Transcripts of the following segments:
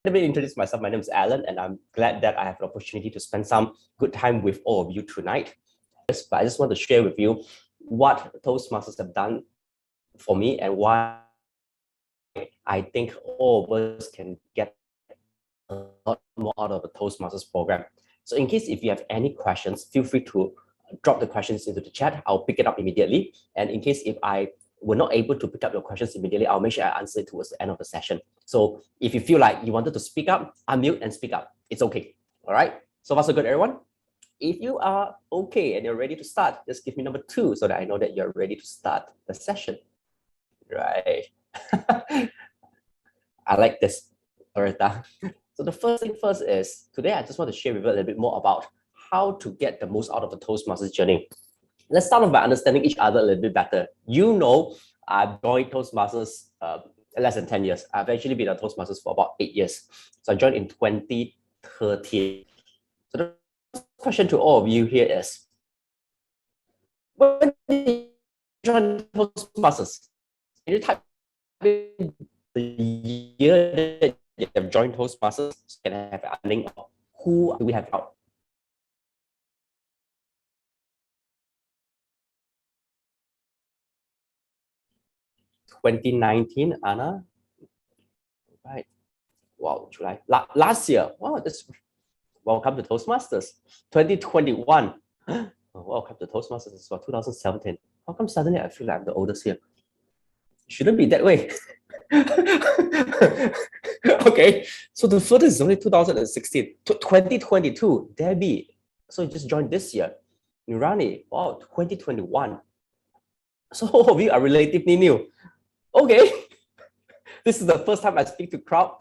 Let me introduce myself. My name is Alan, and I'm glad that I have the opportunity to spend some good time with all of you tonight. But I just want to share with you what Toastmasters have done for me and why I think all of us can get a lot more out of the Toastmasters program. So in case if you have any questions, feel free to drop the questions into the chat. I'll pick it up immediately. And in case if I were not able to pick up your questions immediately, I'll make sure I answer it towards the end of the session. So if you feel like you wanted to speak up, unmute and speak up. It's okay. All right. So far so good, everyone. If you are okay and you're ready to start, just give me number 2 so that I know that you're ready to start the session. Right. I like this, Loretta. So the first thing first is, today I just want to share with you a little bit more about how to get the most out of the Toastmasters journey. Let's start off by understanding each other a little bit better. You know, I've joined Toastmasters less than 10 years. I've actually been a Toastmasters for about 8 years. So I joined in 2013. So the first question to all of you here is, when did you join Toastmasters? Can you type in the year that you have joined Toastmasters so you can have a link of who do we have out? (2019), Anna. Right. Wow, July. Last year. Wow, that's welcome to Toastmasters. 2021. Welcome to Toastmasters as well. 2017. How come suddenly I feel like I'm the oldest here? Shouldn't be that way. Okay, so the furthest is only 2016. 2022, Debbie. So you just joined this year. Nirani, wow, 2021. So all of you are relatively new. Okay, this is the first time I speak to crowd.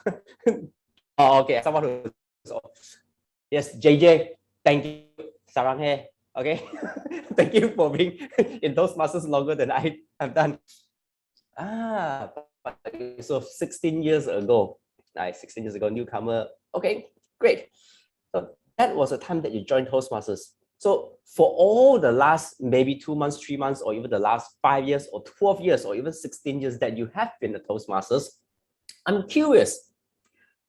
Oh, okay, someone who. Yes, JJ, thank you. Sarang here. Okay, thank you for being in Toastmasters longer than I have done. So 16 years ago. Nice, 16 years ago, newcomer. Okay, great. So that was the time that you joined Toastmasters. So for all the last maybe 2 months, 3 months, or even the last 5 years or 12 years, or even 16 years that you have been a Toastmasters, I'm curious,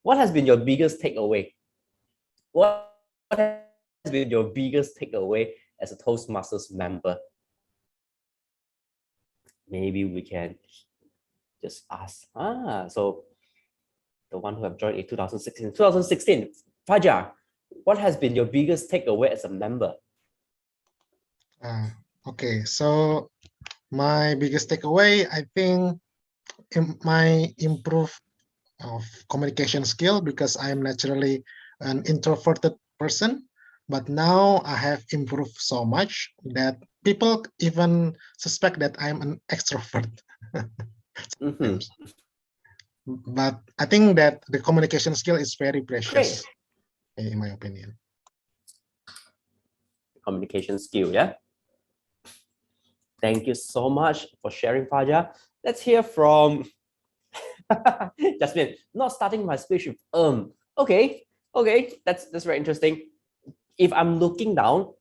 what has been your biggest takeaway? What has been your biggest takeaway as a Toastmasters member? Maybe we can just ask. So the one who have joined in 2016. 2016, Fajar, what has been your biggest takeaway as a member? Okay, so my biggest takeaway, I think, my improve of communication skill, because I am naturally an introverted person, but now I have improved so much that people even suspect that I'm an extrovert. But I think that the communication skill is very precious, in my opinion. Communication skill, yeah. Thank you so much for sharing, Fajar. Let's hear from Jasmine. Not starting my speech with Okay, that's very interesting. If I'm looking down,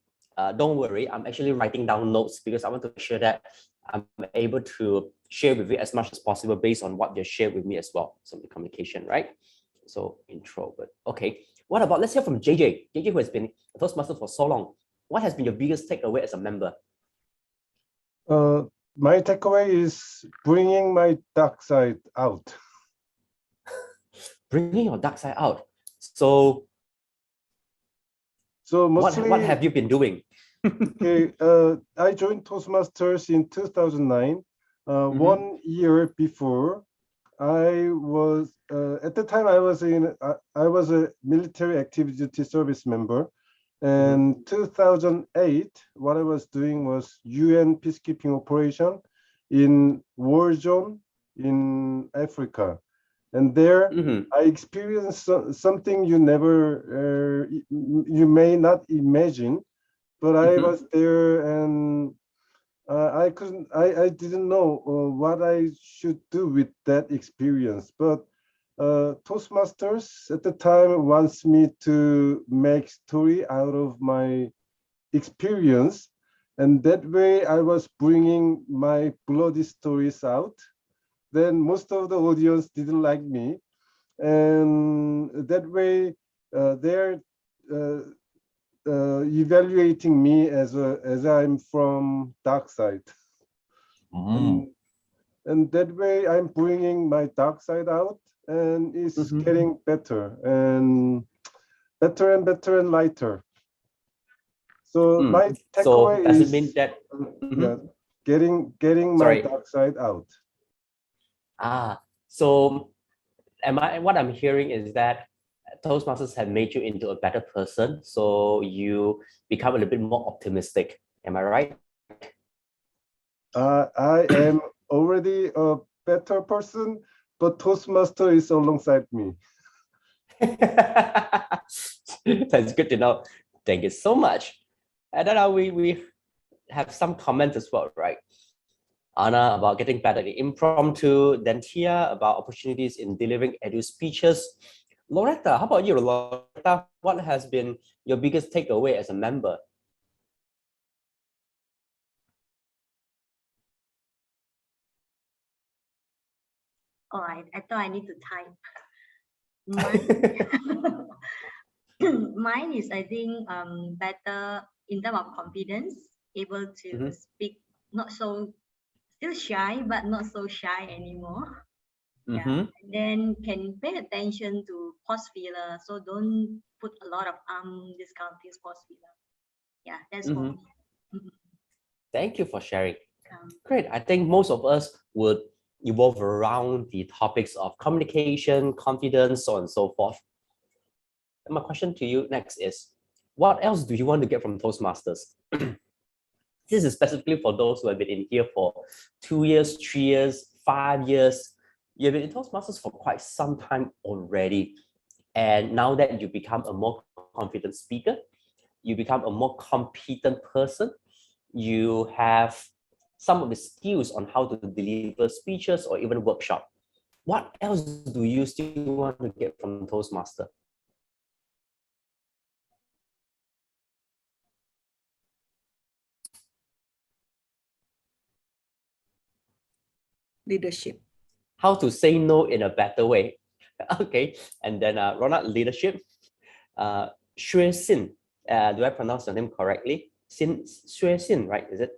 don't worry, I'm actually writing down notes because I want to make sure that I'm able to share with you as much as possible based on what you shared with me as well. So the communication, right? So intro, but okay. What about, let's hear from JJ. JJ, who has been a Toastmaster for so long. What has been your biggest takeaway as a member? My takeaway is bringing my dark side out. Bringing your dark side out. So mostly, what have you been doing? Okay, I joined Toastmasters in 2009. 1 year before, I was at the time I was a military active duty service member. And 2008, what I was doing was UN peacekeeping operation in war zone in Africa. And there I experienced something you may not imagine, but I was there and I didn't know what I should do with that experience. But Toastmasters at the time wants me to make story out of my experience, and that way I was bringing my bloody stories out. Then most of the audience didn't like me, and that way they're evaluating me as I'm from dark side. And that way I'm bringing my dark side out, and it's getting better and better and better and lighter. So my takeaway does is it mean that yeah, getting my dark side out. So what I'm hearing is that Toastmasters have made you into a better person, so you become a little bit more optimistic. Am I right? I am already a better person, but Toastmaster is alongside me. That's good to know. Thank you so much. And then we have some comments as well, right? Anna about getting better at impromptu, then Tia about opportunities in delivering edu speeches. Loretta, how about you, Loretta? What has been your biggest takeaway as a member? All right, I thought I need to type. Mine is, I think, better in terms of confidence, able to speak, not so, still shy, but not so shy anymore. Yeah, and then can pay attention to pause filler, so don't put a lot of this kind of things, pause filler. Yeah, that's for me. Thank you for sharing. Great. I think most of us would evolve around the topics of communication, confidence, so on and so forth. And my question to you next is, what else do you want to get from Toastmasters? This is specifically for those who have been in here for 2 years, 3 years, 5 years. You've been in Toastmasters for quite some time already. And now that you become a more confident speaker, you become a more competent person, you have some of the skills on how to deliver speeches or even workshop. What else do you still want to get from Toastmaster? Leadership. How to say no in a better way. Okay, and then Ronald, leadership. Xue Xin, do I pronounce your name correctly? Xue Xin, right? Is it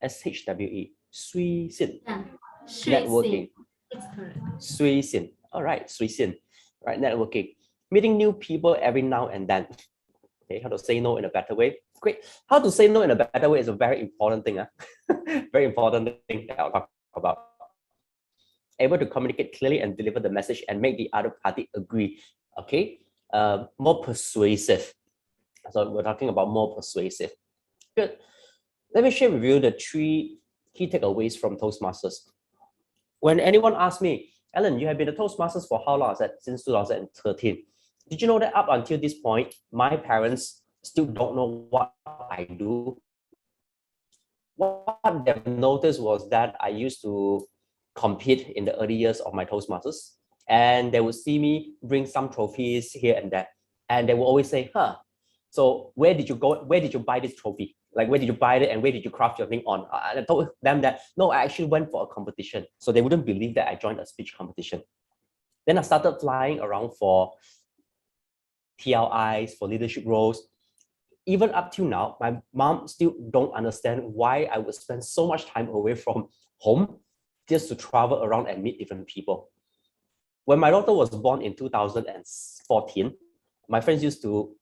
SHWE? Xue Xin. Yeah. Networking. It's correct. Xue Xin. All right, Xue Xin. Right, networking. Meeting new people every now and then. Okay, how to say no in a better way. Great. How to say no in a better way is a very important thing. Very important thing that I'll talk about. Able to communicate clearly and deliver the message and make the other party agree. Okay, more persuasive. So we're talking about more persuasive. Good. Let me share with you the 3 key takeaways from Toastmasters. When anyone asks me, Alan, you have been a Toastmasters for how long? I said, since 2013. Did you know that up until this point, my parents still don't know what I do? What they've noticed was that I used to compete in the early years of my Toastmasters, and they would see me bring some trophies here and there, and they will always say, so where did you go? Where did you buy this trophy? Like, where did you buy it and where did you craft your name on? And I told them that, no, I actually went for a competition. So they wouldn't believe that I joined a speech competition. Then I started flying around for TLIs, for leadership roles. Even up till now, my mom still don't understand why I would spend so much time away from home just to travel around and meet different people. When my daughter was born in 2014, my friends used to,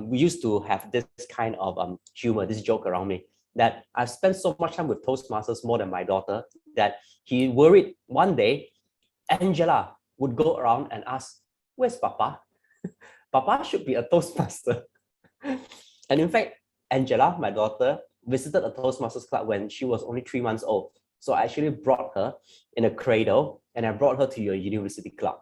we used to have this kind of humor, this joke around me, that I've spent so much time with Toastmasters more than my daughter, that he worried one day, Angela would go around and ask, where's Papa? Papa should be a Toastmaster. And in fact, Angela, my daughter, visited a Toastmasters club when she was only 3 months old. So I actually brought her in a cradle and I brought her to your university club.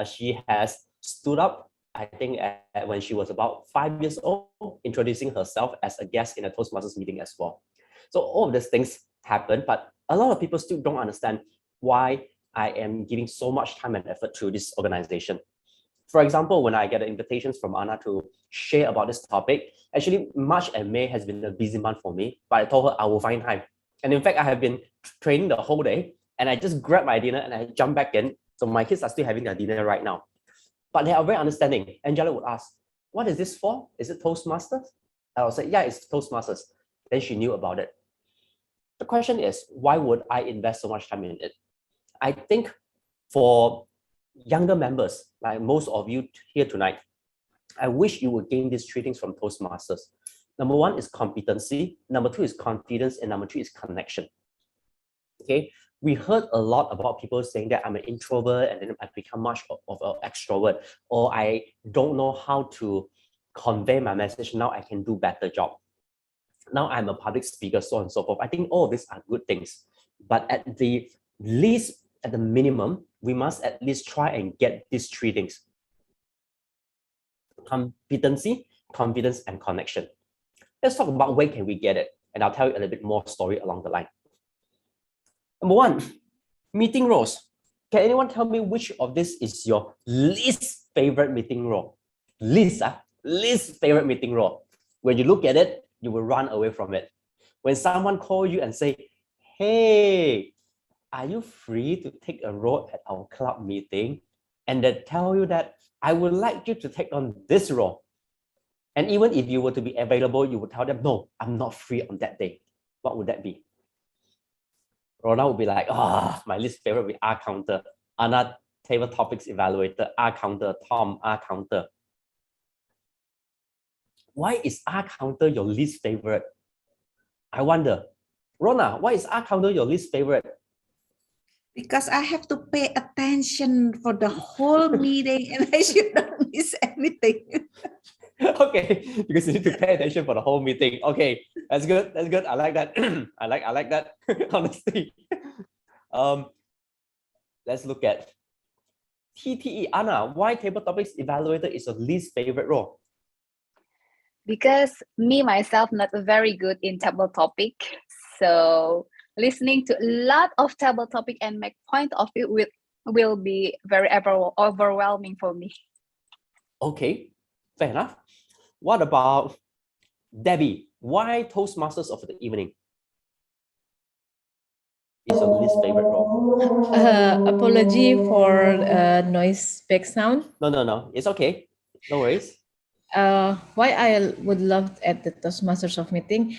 She has stood up, I think, when she was about 5 years old, introducing herself as a guest in a Toastmasters meeting as well. So all of these things happen, but a lot of people still don't understand why I am giving so much time and effort to this organization. For example, when I get invitations from Anna to share about this topic, actually March and May has been a busy month for me, but I told her I will find time. And in fact, I have been training the whole day and I just grabbed my dinner and I jumped back in So my kids are still having their dinner right now. But they are very understanding. Angela would ask, what is this for? Is it Toastmasters? I would say, yeah, it's Toastmasters. Then she knew about it. The question is, why would I invest so much time in it? I think for younger members, like most of you here tonight, I wish you would gain these three things from Toastmasters. Number one is competency. Number two is confidence. And number three is connection. Okay, we heard a lot about people saying that I'm an introvert and then I become much of an extrovert, or I don't know how to convey my message. Now I can do better job. Now I'm a public speaker, so on and so forth. I think all of these are good things. But at the least, at the minimum, we must at least try and get these three things. Competency, confidence, and connection. Let's talk about where can we get it. And I'll tell you a little bit more story along the line. Number one, meeting roles. Can anyone tell me which of this is your least favorite meeting role? Least favorite meeting role. When you look at it, you will run away from it. When someone calls you and say, hey, are you free to take a role at our club meeting? And they tell you that I would like you to take on this role. And even if you were to be available, you would tell them, no, I'm not free on that day. What would that be? Rona would be like, my least favorite would be R counter. Anna, table topics evaluator, R counter, Tom, R counter. Why is R counter your least favorite? I wonder. Rona, why is R counter your least favorite? Because I have to pay attention for the whole meeting and I should not miss anything. Okay, because you need to pay attention for the whole meeting. Okay, that's good. That's good. I like that. I like that. Honestly. Let's look at TTE. Anna, why table topics evaluator is your least favorite role? Because me myself not very good in table topic, so listening to a lot of table topic and make point of it will be very overwhelming for me. Okay, fair enough. What about Debbie? Why Toastmasters of the evening is your least favorite role? Apology for noise background. No. It's okay. No worries. Why I would love at the Toastmasters of meeting,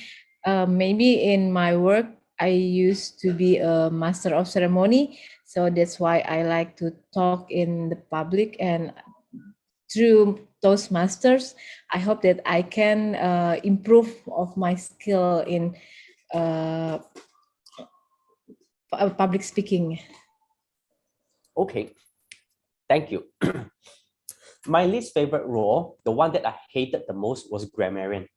maybe in my work, I used to be a master of ceremony. So that's why I like to talk in the public, and through Toastmasters, I hope that I can improve of my skill in public speaking. Okay, thank you. My least favorite role, the one that I hated the most, was grammarian.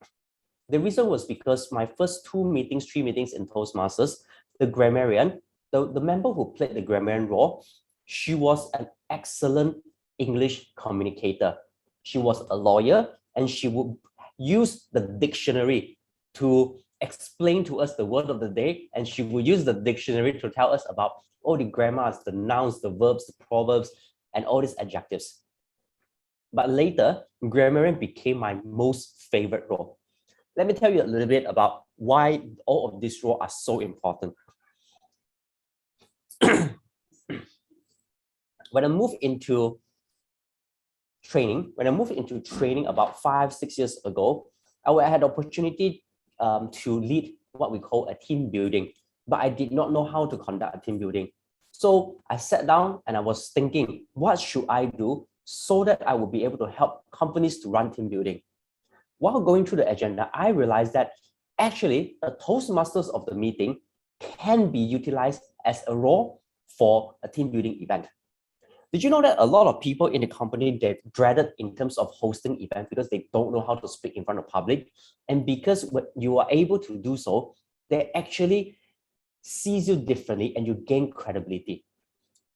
The reason was because my first 3 meetings in Toastmasters, the grammarian, the member who played the grammarian role, she was an excellent English communicator. She was a lawyer and she would use the dictionary to explain to us the word of the day, and she would use the dictionary to tell us about all the grammars, the nouns, the verbs, the proverbs, and all these adjectives. But later, grammarian became my most favorite role. Let me tell you a little bit about why all of these roles are so important. When I moved into training about 5-6 years ago, I had the opportunity to lead what we call a team building, but I did not know how to conduct a team building. So I sat down and I was thinking, what should I do so that I will be able to help companies to run team building? While going through the agenda, I realized that actually the Toastmasters of the meeting can be utilized as a role for a team building event. Did you know that a lot of people in the company, they dreaded in terms of hosting events because they don't know how to speak in front of public? And because when you are able to do so, they actually sees you differently and you gain credibility.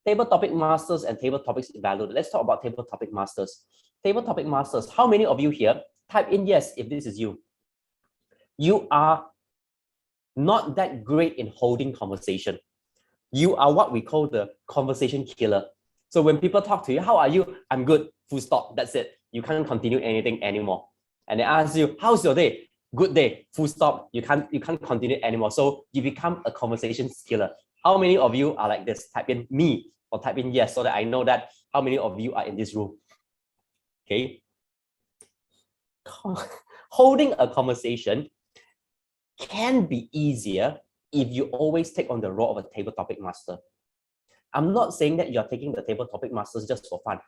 Table topic masters and table topics evaluated. Let's talk about table topic masters. Table topic masters, how many of you here type in yes if this is you? You are not that great in holding conversation. You are what we call the conversation killer. So when people talk to you, how are you? I'm good, full stop, that's it. You can't continue anything anymore. And they ask you, how's your day? Good day, full stop. You can't continue anymore. So you become a conversation killer. How many of you are like this? Type in me. or type in yes so that I know that how many of you are in this room. Okay. Holding a conversation can be easier if you always take on the role of a table topic master. I'm not saying that you're taking the table topic masters just for fun.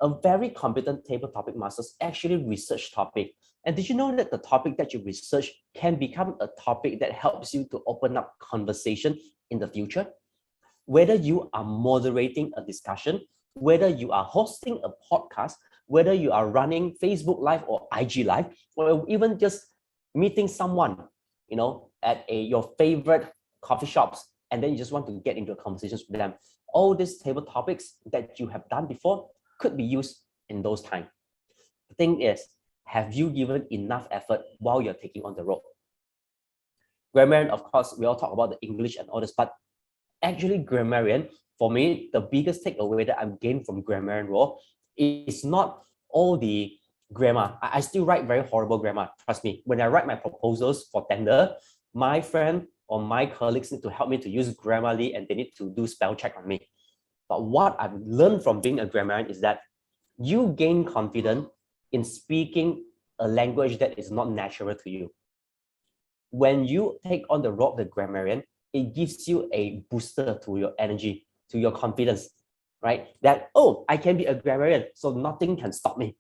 A very competent table topic masters actually research topic. And did you know that the topic that you research can become a topic that helps you to open up conversation in the future? Whether you are moderating a discussion, whether you are hosting a podcast, whether you are running Facebook Live or IG Live, or even just meeting someone, at your favorite coffee shops, and then you just want to get into conversations with them. All these table topics that you have done before could be used in those times. The thing is, have you given enough effort while you're taking on the role? Grammarian, of course, we all talk about the English and all this, but actually grammarian, for me, the biggest takeaway that I've gained from grammarian role is not all the grammar. I still write very horrible grammar, trust me. When I write my proposals for tender, my friend or my colleagues need to help me to use Grammarly and they need to do spell check on me. But what I've learned from being a grammarian is that you gain confidence in speaking a language that is not natural to you. When you take on the role of the grammarian, it gives you a booster to your energy, to your confidence, right? That, oh, I can be a grammarian, so nothing can stop me.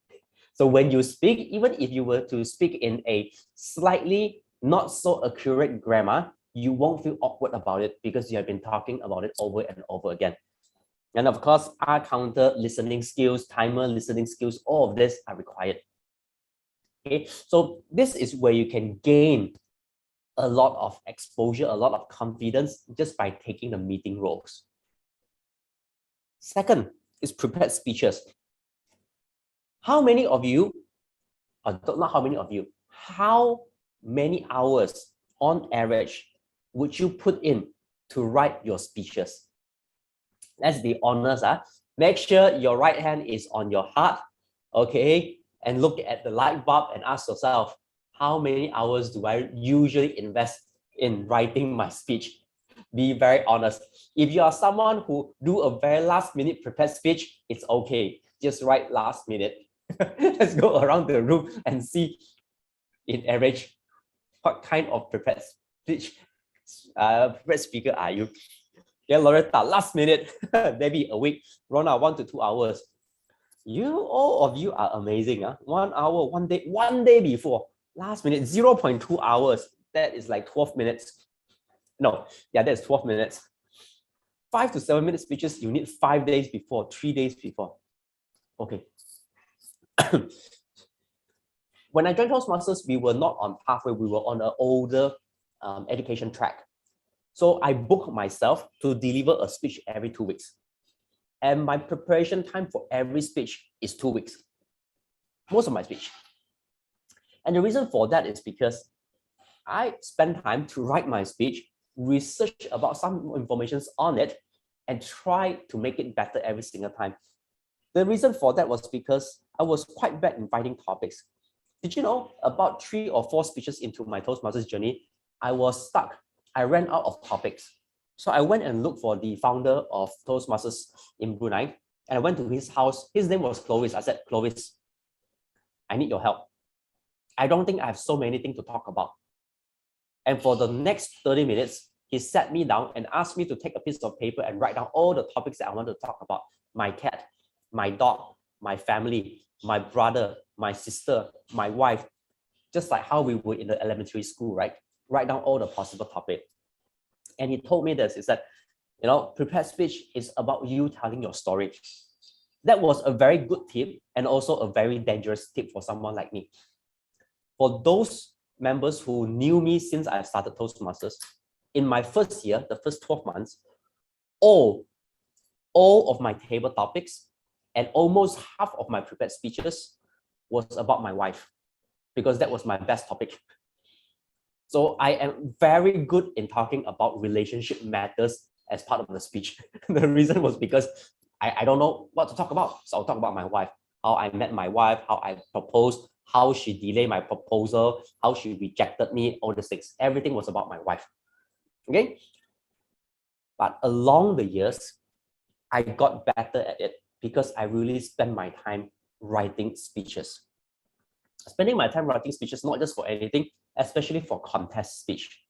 So when you speak, even if you were to speak in a slightly not so accurate grammar, you won't feel awkward about it because you have been talking about it over and over again. And of course, R counter listening skills, timer listening skills, all of this are required. Okay, so this is where you can gain a lot of exposure, a lot of confidence just by taking the meeting roles. Second is prepared speeches. How many of you, or not how many of you, how many hours on average would you put in to write your speeches? Let's be honest. Make sure your right hand is on your heart, okay? And look at the light bulb and ask yourself, how many hours do I usually invest in writing my speech? Be very honest. If you are someone who do a very last minute prepared speech, it's okay. Just write last minute. Let's go around the room and see in average what kind of prepared speech prepared speaker are you? Yeah, Loretta, last minute, maybe a week. Rona, 1 to 2 hours. All of you are amazing. 1 hour, 1 day, 1 day before. Last minute, 0.2 hours. That is like 12 minutes. No, yeah, that's 12 minutes. 5 to 7 minute speeches, you need 5 days before, 3 days before. Okay. When I joined Toastmasters, we were not on pathway, we were on an older education track. So I booked myself to deliver a speech every 2 weeks. And my preparation time for every speech is 2 weeks. Most of my speech. And the reason for that is because I spend time to write my speech, research about some information on it, and try to make it better every single time. The reason for that was because I was quite bad in finding topics. Did you know about 3 or 4 speeches into my Toastmasters journey, I was stuck. I ran out of topics. So I went and looked for the founder of Toastmasters in Brunei, and I went to his house. His name was Clovis. I said, Clovis, I need your help. I don't think I have so many things to talk about. And for the next 30 minutes, he sat me down and asked me to take a piece of paper and write down all the topics that I want to talk about. My cat, my dog, my family, my brother, my sister, my wife, just like how we would in the elementary school, right? Write down all the possible topics. And he told me this, is that, prepared speech is about you telling your story. That was a very good tip and also a very dangerous tip for someone like me. For those members who knew me since I started Toastmasters, in my first year, the first 12 months, all of my table topics and almost half of my prepared speeches was about my wife, because that was my best topic. So I am very good in talking about relationship matters as part of the speech. The reason was because I don't know what to talk about. So I'll talk about my wife, how I met my wife, how I proposed, how she delayed my proposal, how she rejected me, all these things. Everything was about my wife. Okay? But along the years, I got better at it because I really spent my time writing speeches. Spending my time writing speeches, not just for anything, especially for contest speech.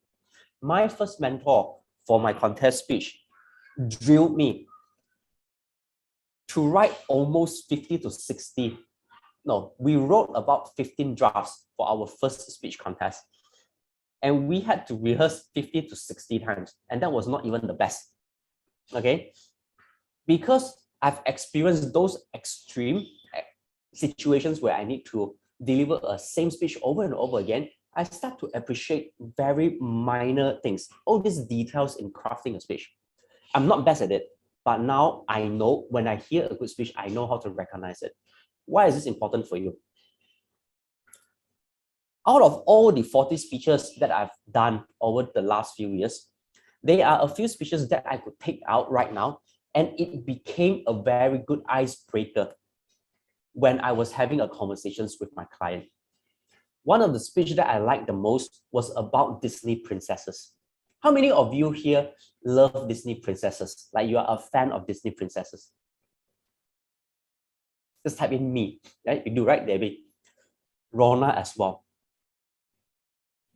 My first mentor for my contest speech drilled me to write almost 50 to 60. No, we wrote about 15 drafts for our first speech contest. And we had to rehearse 50 to 60 times. And that was not even the best. Okay? Because I've experienced those extreme situations where I need to deliver a same speech over and over again, I start to appreciate very minor things, all these details in crafting a speech. I'm not best at it, but now I know when I hear a good speech, I know how to recognize it. Why is this important for you? Out of all the 40 speeches that I've done over the last few years, there are a few speeches that I could take out right now, and it became a very good icebreaker when I was having a conversations with my client. One of the speeches that I liked the most was about Disney princesses. How many of you here love Disney princesses? Like you are a fan of Disney princesses? Just type in me, right? You do, right, Debbie? Rona as well.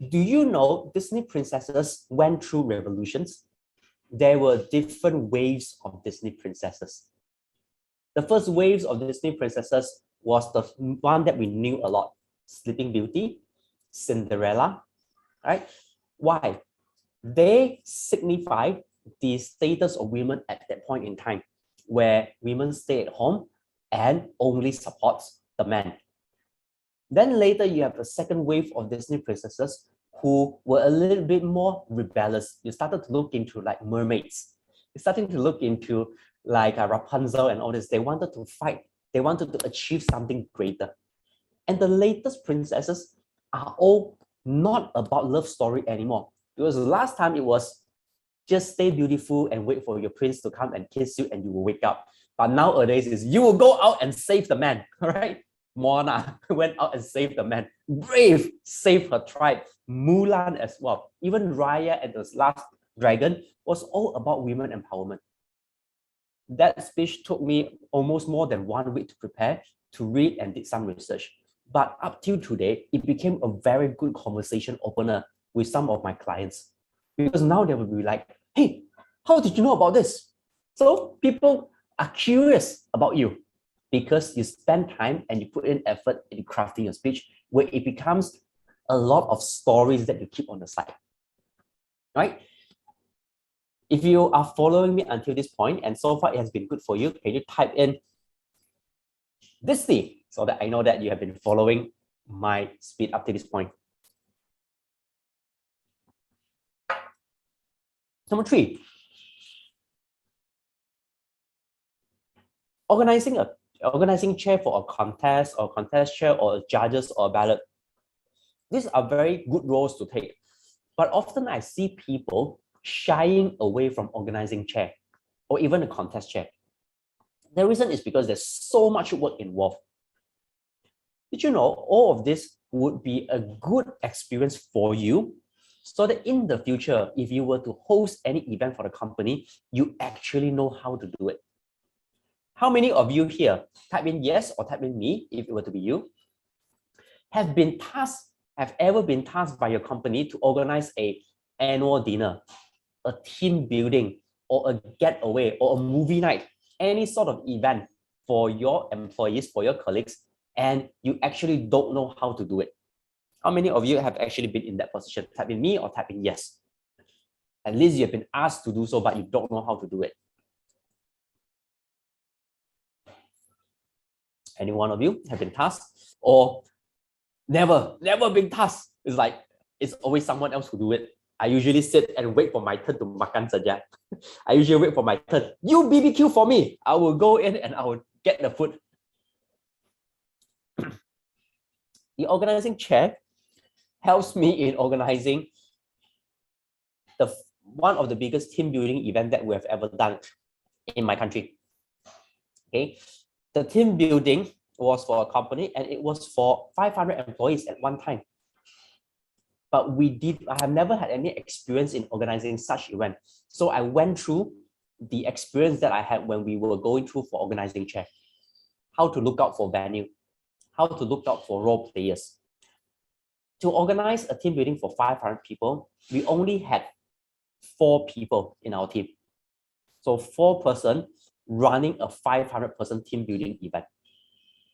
Do you know Disney princesses went through revolutions? There were different waves of Disney princesses. The first waves of Disney princesses was the one that we knew a lot. Sleeping Beauty, Cinderella, right? Why? They signify the status of women at that point in time, where women stay at home and only supports the man. Then later you have a second wave of Disney princesses who were a little bit more rebellious. You started to look into like mermaids. You're starting to look into like Rapunzel and all this. They wanted to fight. They wanted to achieve something greater. And the latest princesses are all not about love story anymore. Because last time it was just stay beautiful and wait for your prince to come and kiss you and you will wake up. But nowadays is you will go out and save the man, right? Moana went out and saved the man. Brave, saved her tribe. Mulan as well. Even Raya and the Last Dragon was all about women empowerment. That speech took me almost more than 1 week to prepare, to read and did some research. But up till today, it became a very good conversation opener with some of my clients. Because now they will be like, hey, how did you know about this? So people are curious about you because you spend time and you put in effort in crafting your speech, where it becomes a lot of stories that you keep on the side, right? If you are following me until this point, and so far it has been good for you, can you type in Disney so that I know that you have been following my speed up to this point? Number 3, organizing chair for a contest or contest chair or judges or ballot. These are very good roles to take, but often I see people shying away from organizing chair or even a contest chair. The reason is because there's so much work involved. Did you know all of this would be a good experience for you, so that in the future, if you were to host any event for the company, you actually know how to do it? How many of you here, type in yes or type in me if it were to be you, have ever been tasked by your company to organize an annual dinner, a team building, or a getaway, or a movie night, any sort of event for your employees, for your colleagues, and you actually don't know how to do it? How many of you have actually been in that position? Type in me or type in yes. At least you have been asked to do so, but you don't know how to do it. Any one of you have been tasked, or never been tasked? It's like, it's always someone else who do it. I usually sit and wait for my turn to makan saja. I usually wait for my turn. You BBQ for me. I will go in and I will get the food. The organizing chair helps me in organizing one of the biggest team building event that we have ever done in my country. Okay, the team building was for a company and it was for 500 employees at one time. But I have never had any experience in organizing such event. So I went through the experience that I had when we were going through for organizing chair, how to look out for venue, how to look out for role players. To organize a team building for 500 people, we only had 4 people in our team. So 4 person running a 500 person team building event.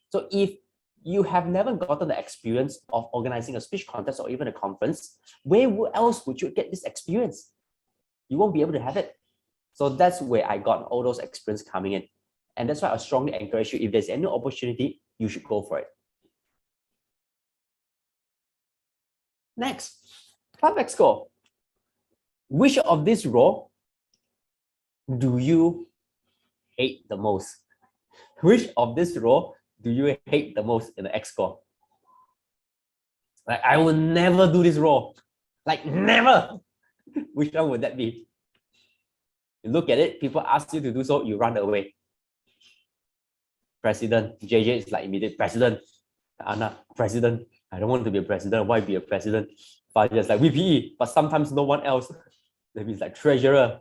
So if you have never gotten the experience of organizing a speech contest or even a conference, where else would you get this experience? You won't be able to have it. So that's where I got all those experience coming in. And that's why I strongly encourage you, if there's any opportunity, you should go for it. Next, Club Exco. Which of this role do you hate the most? Which of this role do you hate the most in the Exco? Like, I will never do this role. Like, never. Which one would that be? You look at it, people ask you to do so, you run away. President, JJ is like immediate president. Anna, president. I don't want to be a president. Why be a president? Fajar is like VPE, but sometimes no one else. That means like treasurer.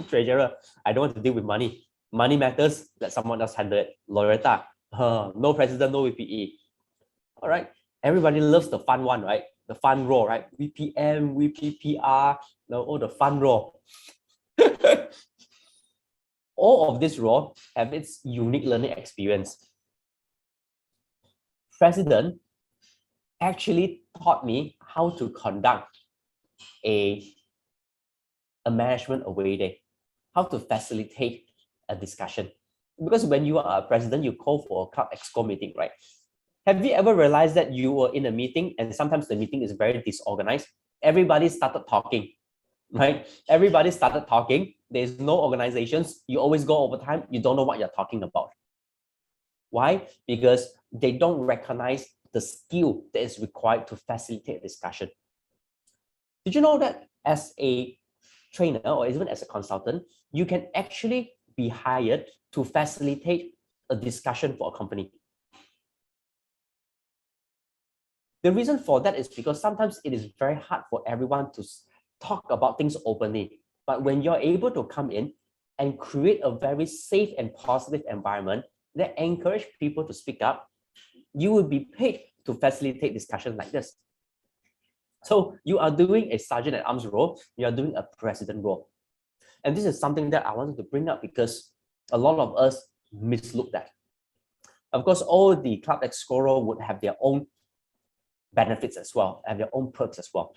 Treasurer, I don't want to deal with money. Money matters, let someone else handle it. Loretta, no president, no VPE. All right, everybody loves the fun one, right? The fun role, right? VPM, VPPR, all the fun role. All of this role have its unique learning experience. President actually taught me how to conduct a management away day, how to facilitate a discussion. Because when you are a president, you call for a club exco meeting, right? Have you ever realized that you were in a meeting and sometimes the meeting is very disorganized? Everybody started talking, right? Everybody started talking. There's no organizations. You always go over time. You don't know what you're talking about. Why? Because they don't recognize the skill that is required to facilitate discussion. Did you know that as a trainer or even as a consultant, you can actually be hired to facilitate a discussion for a company? The reason for that is because sometimes it is very hard for everyone to talk about things openly. But when you're able to come in and create a very safe and positive environment that encourage people to speak up, you will be paid to facilitate discussions like this. So you are doing a sergeant at arms role, you are doing a president role. And this is something that I wanted to bring up because a lot of us mislook that. Of course, all the club exco role would have their own benefits as well, and their own perks as well.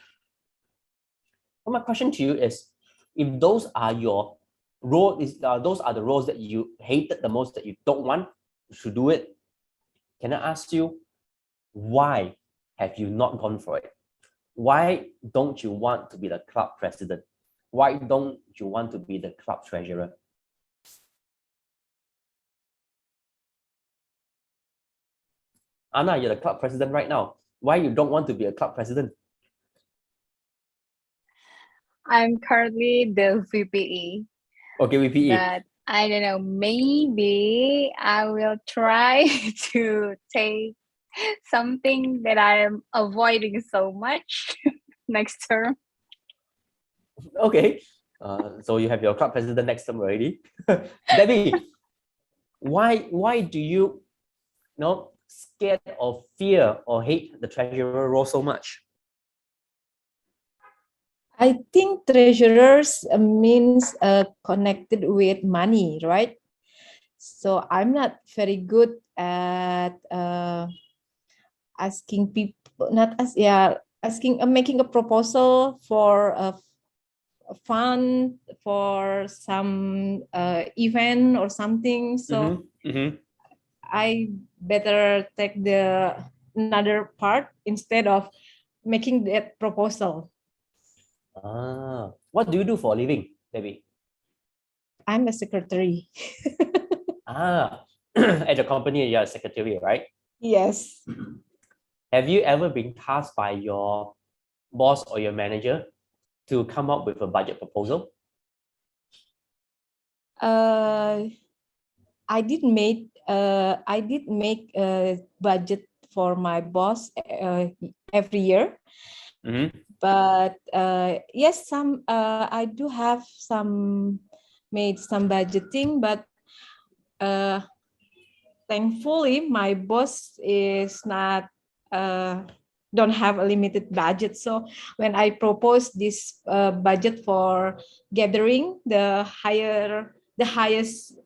But my question to you is, if those are your roles, those are the roles that you hated the most, that you don't want to do it, can I ask you, why have you not gone for it? Why don't you want to be the club president? Why don't you want to be the club treasurer? Anna, you're the club president right now. Why you don't want to be a club president? I'm currently the VPE. Okay, VPE. But I don't know, maybe I will try to take something that I'm avoiding so much next term. Okay, so you have your club president next term already. Debbie, why do you scared or fear or hate the treasurer role so much? I think treasurers means connected with money, right? So I'm not very good at asking people, making a proposal for a fund for some event or something. So I better take the another part instead of making that proposal. What do you do for a living, Debbie? I'm a secretary. At the company, you're a secretary, right? Yes. Have you ever been tasked by your boss or your manager to come up with a budget proposal? I did make a budget for my boss every year, But yes, I do have made some budgeting, but thankfully my boss is not don't have a limited budget. So when I proposed this budget for gathering the highest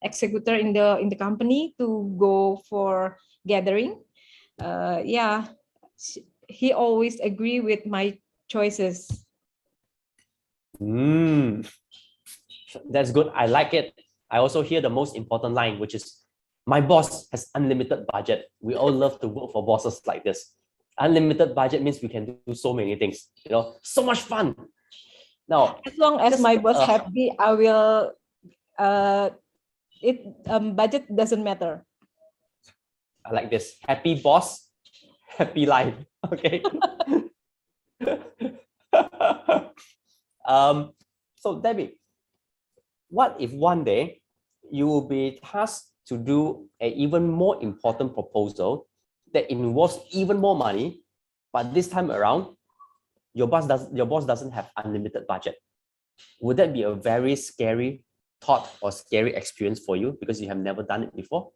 executor in the company to go for gathering, yeah, he always agree with my choices. That's good. I like it. I also hear the most important line, which is, my boss has unlimited budget. We all love to work for bosses like this. Unlimited budget means we can do so many things, so much fun. Now, as long as my boss happy, I will, budget doesn't matter. I like this. Happy boss, happy life. Okay. So Debbie, what if one day you will be tasked to do an even more important proposal that involves even more money, but this time around, your boss doesn't have unlimited budget? Would that be a very scary thought or scary experience for you because you have never done it before?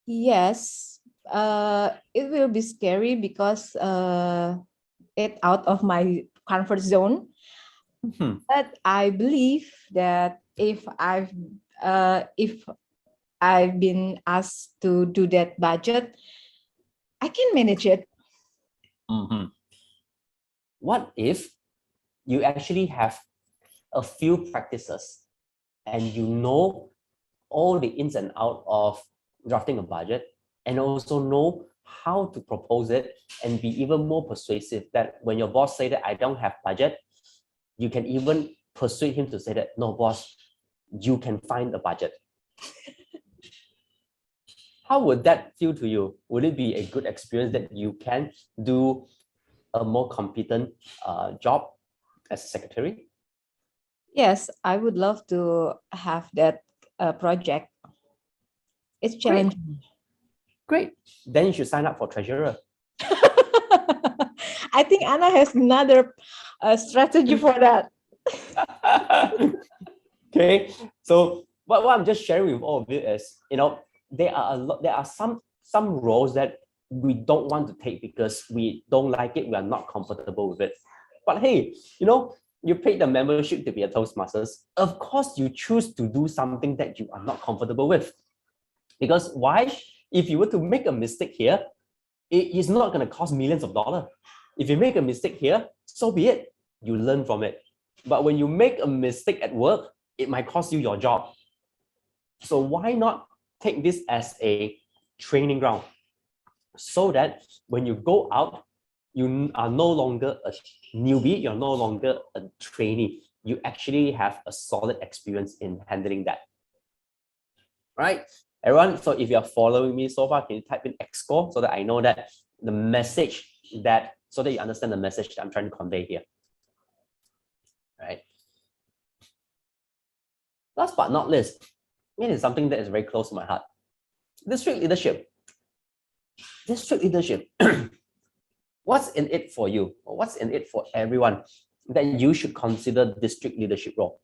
Yes, it will be scary because it's out of my comfort zone. But I believe that if I've been asked to do that budget, I can manage it. What if you actually have a few practices and you know all the ins and outs of drafting a budget, and also know how to propose it and be even more persuasive, that when your boss say that I don't have budget, you can even persuade him to say that, no, boss, you can find a budget. How would that feel to you? Would it be a good experience that you can do a more competent job as a secretary? Yes, I would love to have that project. It's challenging. Great. Then you should sign up for treasurer. I think Anna has another strategy for that. Okay, so what I'm just sharing with all of you is, there are some roles that we don't want to take because we don't like it, we are not comfortable with it. But hey, you paid the membership to be a Toastmasters. Of course, you choose to do something that you are not comfortable with. Because why? If you were to make a mistake here, it is not going to cost millions of dollars. If you make a mistake here, so be it. You learn from it. But when you make a mistake at work, it might cost you your job. So why not take this as a training ground, so that when you go out, you are no longer a newbie, you're no longer a trainee. You actually have a solid experience in handling that. Right? Everyone, so if you're following me so far, can you type in X score so that I know that the message so that you understand the message that I'm trying to convey here. Right? Last but not least, it is something that is very close to my heart. District leadership. District leadership. What's in it for you? Or what's in it for everyone that you should consider district leadership role?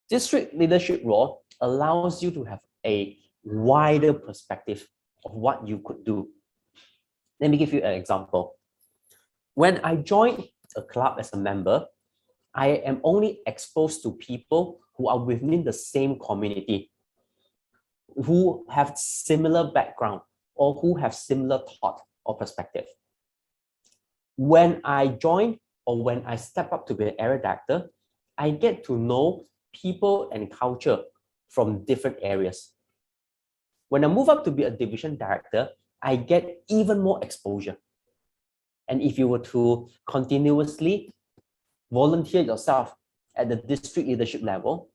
District leadership role allows you to have a wider perspective of what you could do. Let me give you an example. When I joined a club as a member, I am only exposed to people who are within the same community, who have similar background or who have similar thought or perspective. When I join or when I step up to be an area director, I get to know people and culture from different areas. When I move up to be a division director, I get even more exposure. And if you were to continuously volunteer yourself at the district leadership level,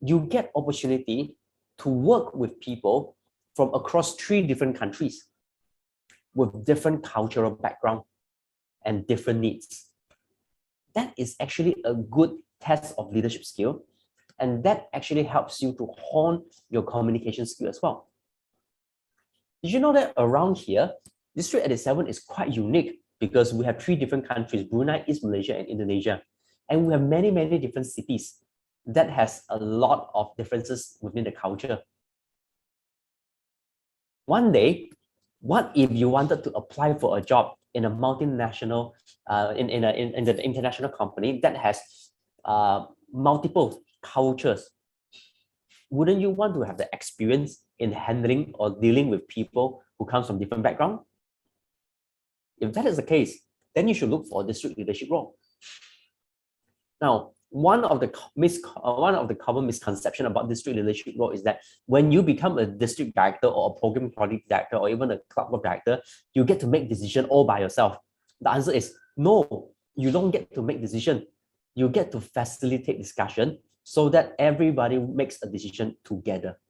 you get opportunity to work with people from across 3 different countries with different cultural background and different needs. That is actually a good test of leadership skill, and that actually helps you to hone your communication skill as well. Did you know that around here, District 87 is quite unique because we have 3 different countries, Brunei, East Malaysia, and Indonesia. And we have many, many different cities that has a lot of differences within the culture. One day, what if you wanted to apply for a job in a multinational, in the international company that has multiple cultures? Wouldn't you want to have the experience in handling or dealing with people who come from different backgrounds? If that is the case, then you should look for a district leadership role. Now, one of the common misconception about district leadership role is that when you become a district director or a program project director or even a club director, you get to make decision all by yourself. The answer is no, you don't get to make decision. You get to facilitate discussion so that everybody makes a decision together.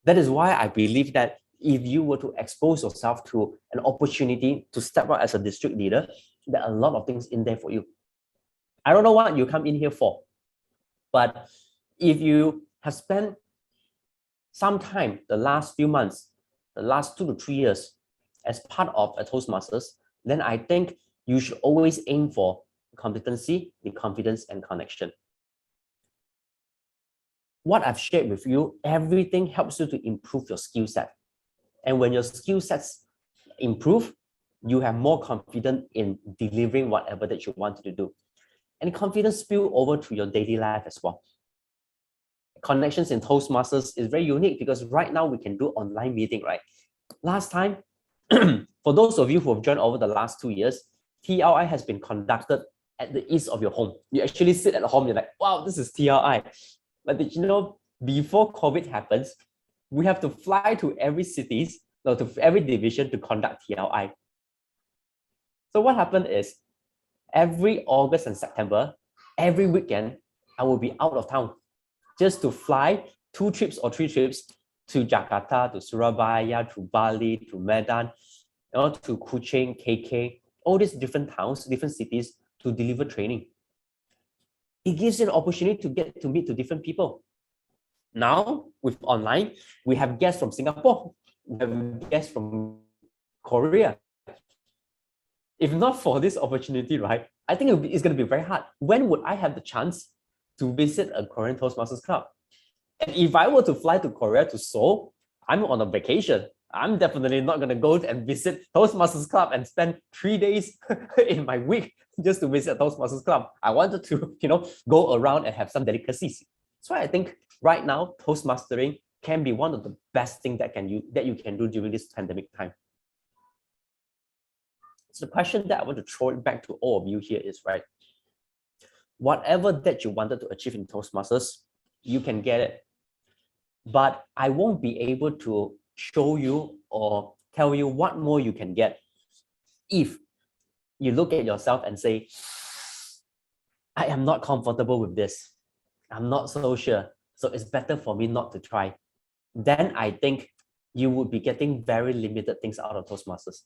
That is why I believe that if you were to expose yourself to an opportunity to step out as a district leader, there are a lot of things in there for you. I don't know what you come in here for, but if you have spent some time, the last few months, the last 2 to 3 years as part of a Toastmasters, then I think you should always aim for competency, the confidence, and connection. What I've shared with you, everything helps you to improve your skill set. And when your skill sets improve, you have more confidence in delivering whatever that you wanted to do. And confidence spill over to your daily life as well. Connections in Toastmasters is very unique because right now we can do online meeting, right? Last time, for those of you who have joined over the last 2 years, TLI has been conducted at the east of your home. You actually sit at home, you're like, wow, this is TLI. But did you know, before COVID happens, we have to fly to every cities, no, to every division to conduct TLI. So what happened is, every August and September, every weekend, I will be out of town just to fly 2 trips or 3 trips to Jakarta, to Surabaya, to Bali, to Medan, to Kuching, KK, all these different towns, different cities to deliver training. It gives you an opportunity to get to meet to different people. Now, with online, we have guests from Singapore, we have guests from Korea. If not for this opportunity, right, I think it's going to be very hard. When would I have the chance to visit a Korean Toastmasters club? And if I were to fly to Korea, to Seoul, I'm on a vacation. I'm definitely not going to go and visit Toastmasters club and spend 3 days in my week just to visit Toastmasters club. I wanted to, go around and have some delicacies. So I think right now, Toastmastering can be one of the best things that you can do during this pandemic time. So the question that I want to throw it back to all of you here is, right, whatever that you wanted to achieve in Toastmasters, you can get it. But I won't be able to show you or tell you what more you can get if you look at yourself and say, I am not comfortable with this. I'm not so sure. So it's better for me not to try. Then I think you would be getting very limited things out of Toastmasters.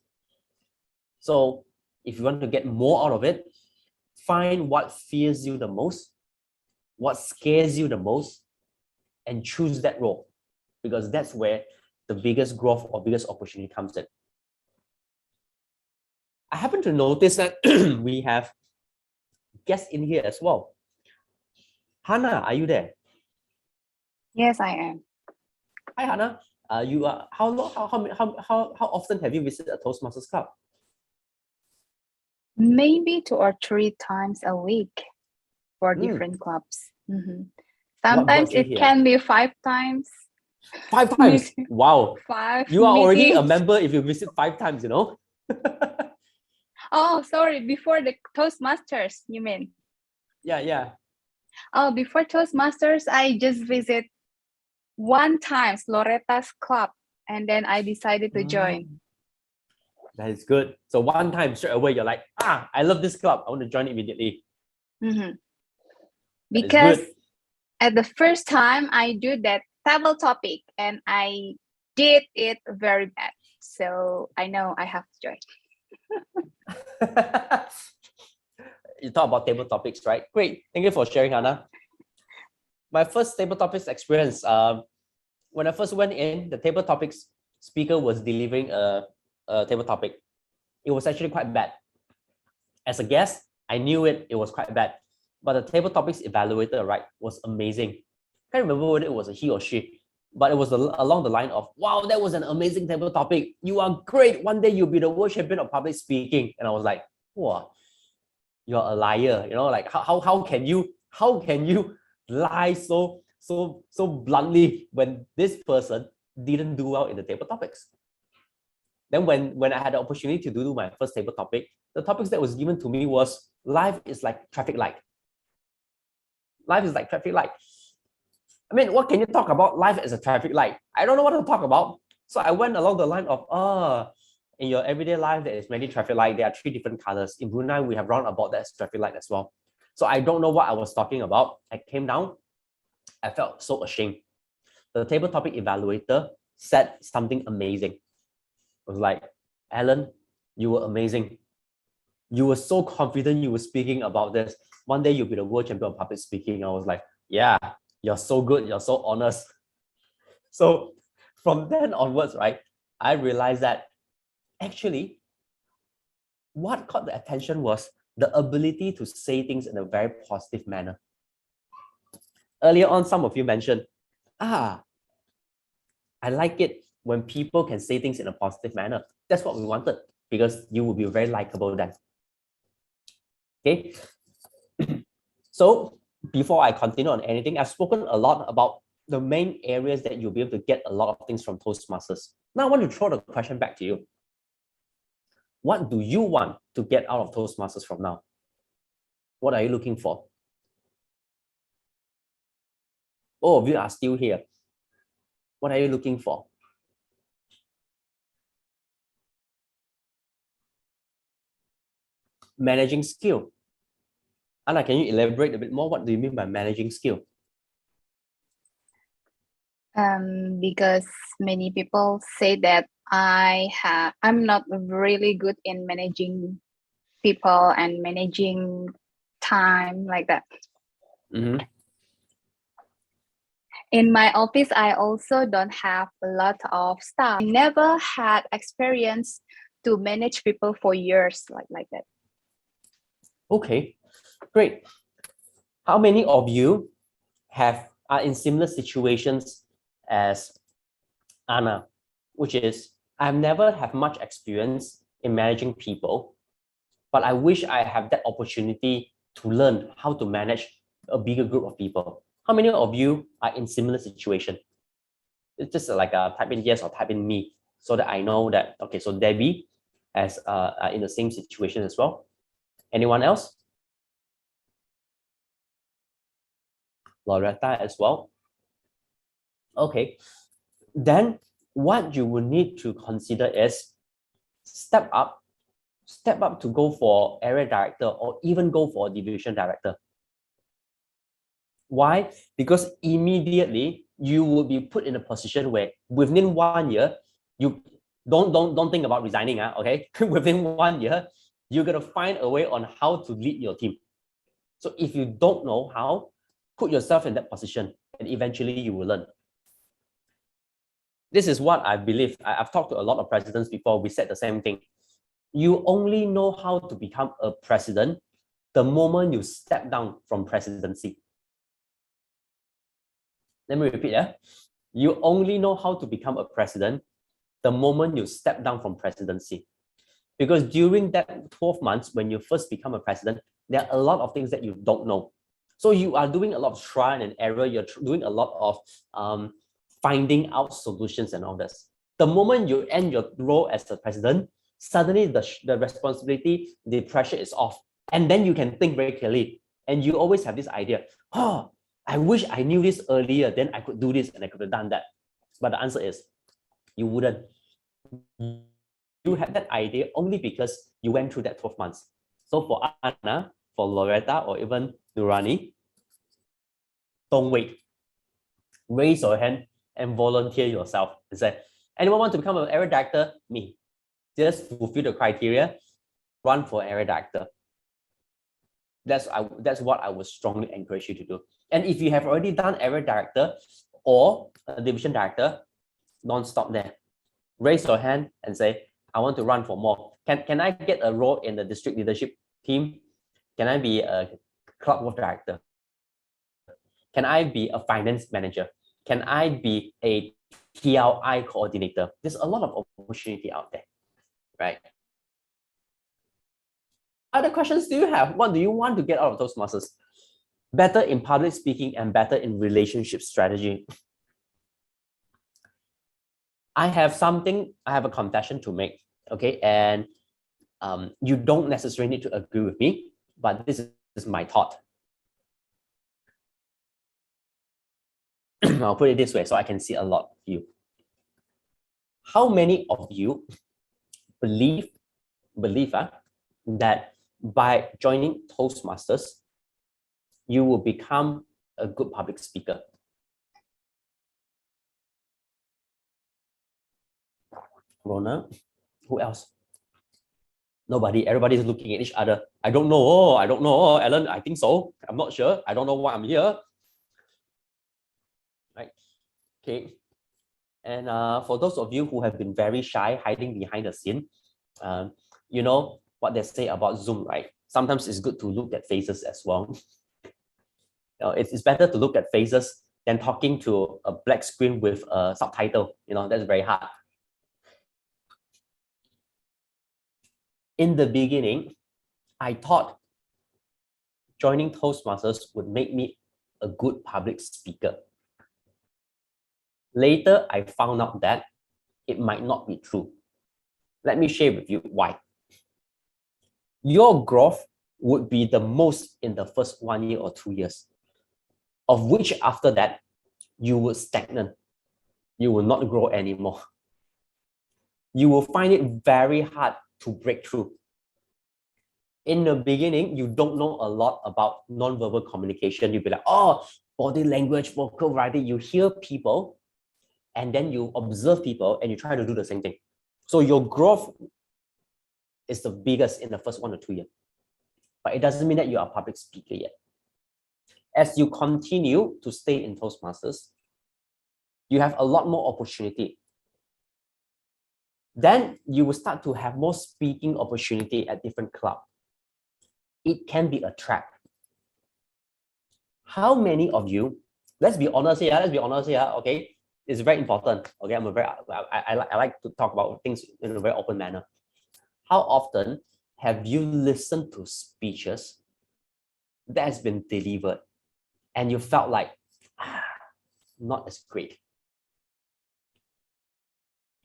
So if you want to get more out of it, find what fears you the most, what scares you the most, and choose that role, because that's where the biggest growth or biggest opportunity comes in. I happen to notice that we have guests in here as well. Hannah, are you there? Yes, I am. Hi, Hannah. You are how often have you visited a Toastmasters club? Maybe 2 or 3 times a week for different clubs. Sometimes it can be 5 times. 5 times? Wow. 5 You are already a meetings. member if you visit 5 times, Oh, sorry, before the Toastmasters, you mean? Yeah. Oh, before Toastmasters, I just visit 1 time Loretta's club, and then I decided to join. That is good. So 1 time straight away, you're like, I love this club. I want to join immediately. Because at the first time I do that table topic and I did it very bad. So I know I have to join. You talk about table topics, right? Great. Thank you for sharing, Hannah. My first table topics experience, when I first went in, the table topics speaker was delivering a table topic. it was actually quite bad. As a guest, I knew it was quite bad. But the table topics evaluator, right, was amazing. I can't remember whether it was a he or she, but it was along the line of, wow, that was an amazing table topic. You are great. One day you'll be the world champion of public speaking. And I was like, wow, you're a liar. You know, like how can you lie so bluntly when this person didn't do well in the table topics? Then when I had the opportunity to do my first table topic, the topics that was given to me was life is like traffic light. Life is like traffic light. I mean, what can you talk about life as a traffic light? I don't know what to talk about. So I went along the line of, in your everyday life, there is many traffic light. There are 3 different colors. In Brunei, we have roundabout that's traffic light as well. So I don't know what I was talking about. I came down. I felt so ashamed. The table topic evaluator said something amazing. It was like, Alan, you were amazing. You were so confident you were speaking about this. One day you'll be the world champion of public speaking. I was like, yeah, you're so good. You're so honest. So from then onwards, right, I realized that actually what caught the attention was the ability to say things in a very positive manner. Earlier on, some of you mentioned, I like it when people can say things in a positive manner. That's what we wanted, because you will be very likable then. Okay. So before I continue on anything, I've spoken a lot about the main areas that you'll be able to get a lot of things from Toastmasters. Now I want to throw the question back to you. What do you want to get out of Toastmasters from now? What are you looking for? All of you are still here. What are you looking for? Managing skill. Anna, can you elaborate a bit more? What do you mean by managing skill? Because many people say that I'm not really good in managing people and managing time like that. Mm-hmm. In my office, I also don't have a lot of staff. I never had experience to manage people for years like that. Okay, great. How many of you are in similar situations as Anna, which is I've never had much experience in managing people, but I wish I have that opportunity to learn how to manage a bigger group of people. How many of you are in similar situation? It's just like type in yes or type in me, so that I know that, okay, so Debbie is in the same situation as well. Anyone else? Loretta as well. Okay, then what you will need to consider is step up to go for area director or even go for division director. Why? Because immediately you will be put in a position where within 1 year, you don't think about resigning, okay? Within 1 year, you're gonna find a way on how to lead your team. So if you don't know how, put yourself in that position and eventually you will learn. This is what I believe. I've talked to a lot of presidents before. We said the same thing. You only know how to become a president the moment you step down from presidency. Let me repeat. You only know how to become a president the moment you step down from presidency. Because during that 12 months, when you first become a president, there are a lot of things that you don't know. So you are doing a lot of trial and error. You're doing a lot of finding out solutions and all this. The moment you end your role as the president, suddenly the responsibility, the pressure is off. And then you can think very clearly. And you always have this idea, oh, I wish I knew this earlier, then I could do this and I could have done that. But the answer is, you wouldn't. You had that idea only because you went through that 12 months. So for Anna, for Loretta, or even Nurani, don't wait. Raise your hand and volunteer yourself. And say, anyone want to become an area director? Me. Just fulfill the criteria, run for area director. That's what I would strongly encourage you to do. And if you have already done area director or a division director, don't stop there. Raise your hand and say, I want to run for more. Can I get a role in the district leadership team? Can I be a club board director? Can I be a finance manager? Can I be a TLI coordinator? There's a lot of opportunity out there, right? Other questions do you have? What do you want to get out of Toastmasters? Better in public speaking and better in relationship strategy. I have a confession to make, okay? And you don't necessarily need to agree with me, but this is my thought. I'll put it this way so I can see a lot of you. How many of you believe that by joining Toastmasters, you will become a good public speaker? Rona, who else? Nobody. Everybody's looking at each other. I don't know. Oh, I don't know. Oh, Alan, I think so. I'm not sure. I don't know why I'm here. Right. Okay. And for those of you who have been very shy, hiding behind the scene, you know what they say about Zoom, right? Sometimes it's good to look at faces as well. It's better to look at faces than talking to a black screen with a subtitle. That's very hard. In the beginning, I thought joining Toastmasters would make me a good public speaker. Later, I found out that it might not be true. Let me share with you why. Your growth would be the most in the first 1 year or 2 years, of which after that, you will stagnate. You will not grow anymore. You will find it very hard to break through. In the beginning, you don't know a lot about nonverbal communication. You'll be like, oh, body language, vocal variety. You hear people, and then you observe people, and you try to do the same thing. So your growth is the biggest in the first 1 or 2 years. But it doesn't mean that you are a public speaker yet. As you continue to stay in Toastmasters, you have a lot more opportunity. Then you will start to have more speaking opportunity at different clubs. It can be a trap. How many of you, let's be honest here, okay? It's very important, okay? I like to talk about things in a very open manner. How often have you listened to speeches that has been delivered and you felt like, not as great?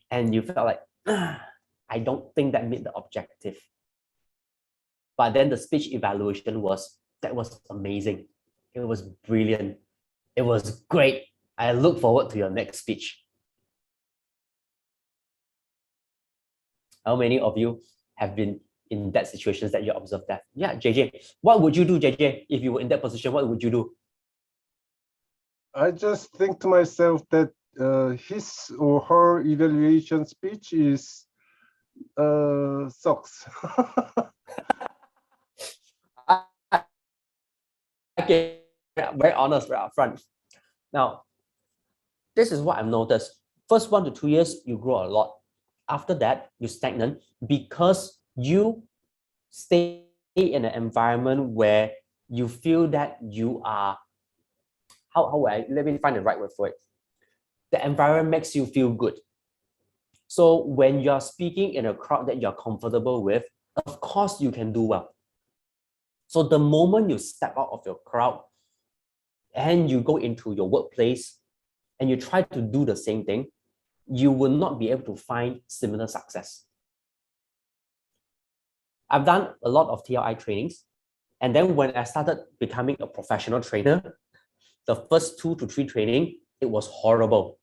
And you felt like, I don't think that met the objective. But then the speech evaluation was amazing. It was brilliant. It was great. I look forward to your next speech. How many of you have been in that situation that you observed that? Yeah, JJ. What would you do, JJ, if you were in that position? What would you do? I just think to myself that his or her evaluation speech is sucks. Okay, very honest, very upfront. Now, this is what I've noticed. First 1 to 2 years, you grow a lot. After that, you stagnate because you stay in an environment where you feel that you are, let me find the right word for it. The environment makes you feel good. So when you're speaking in a crowd that you're comfortable with, of course you can do well. So the moment you step out of your crowd and you go into your workplace and you try to do the same thing, you will not be able to find similar success. I've done a lot of TLI trainings. And then when I started becoming a professional trainer, the first 2 to 3 training, it was horrible.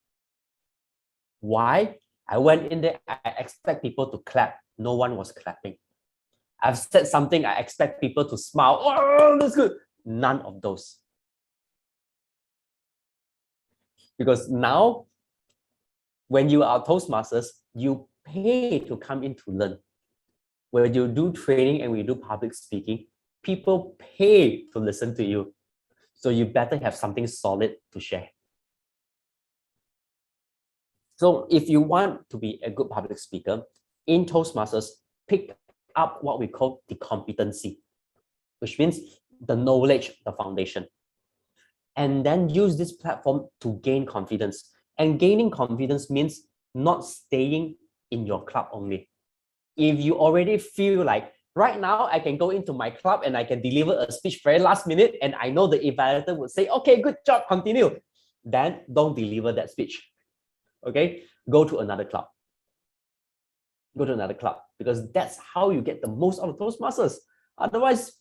Why? I went in there, I expect people to clap. No one was clapping. I've said something, I expect people to smile. Oh, that's good. None of those. Because now, when you are Toastmasters, you pay to come in to learn. When you do training and we do public speaking, people pay to listen to you. So you better have something solid to share. So if you want to be a good public speaker, in Toastmasters pick up what we call the competency, which means the knowledge, the foundation, and then use this platform to gain confidence. And gaining confidence means not staying in your club only. If you already feel like right now I can go into my club and I can deliver a speech very last minute and I know the evaluator would say, okay, good job, continue, then don't deliver that speech. Okay, go to another club. Go to another club, because that's how you get the most out of Toastmasters. Otherwise,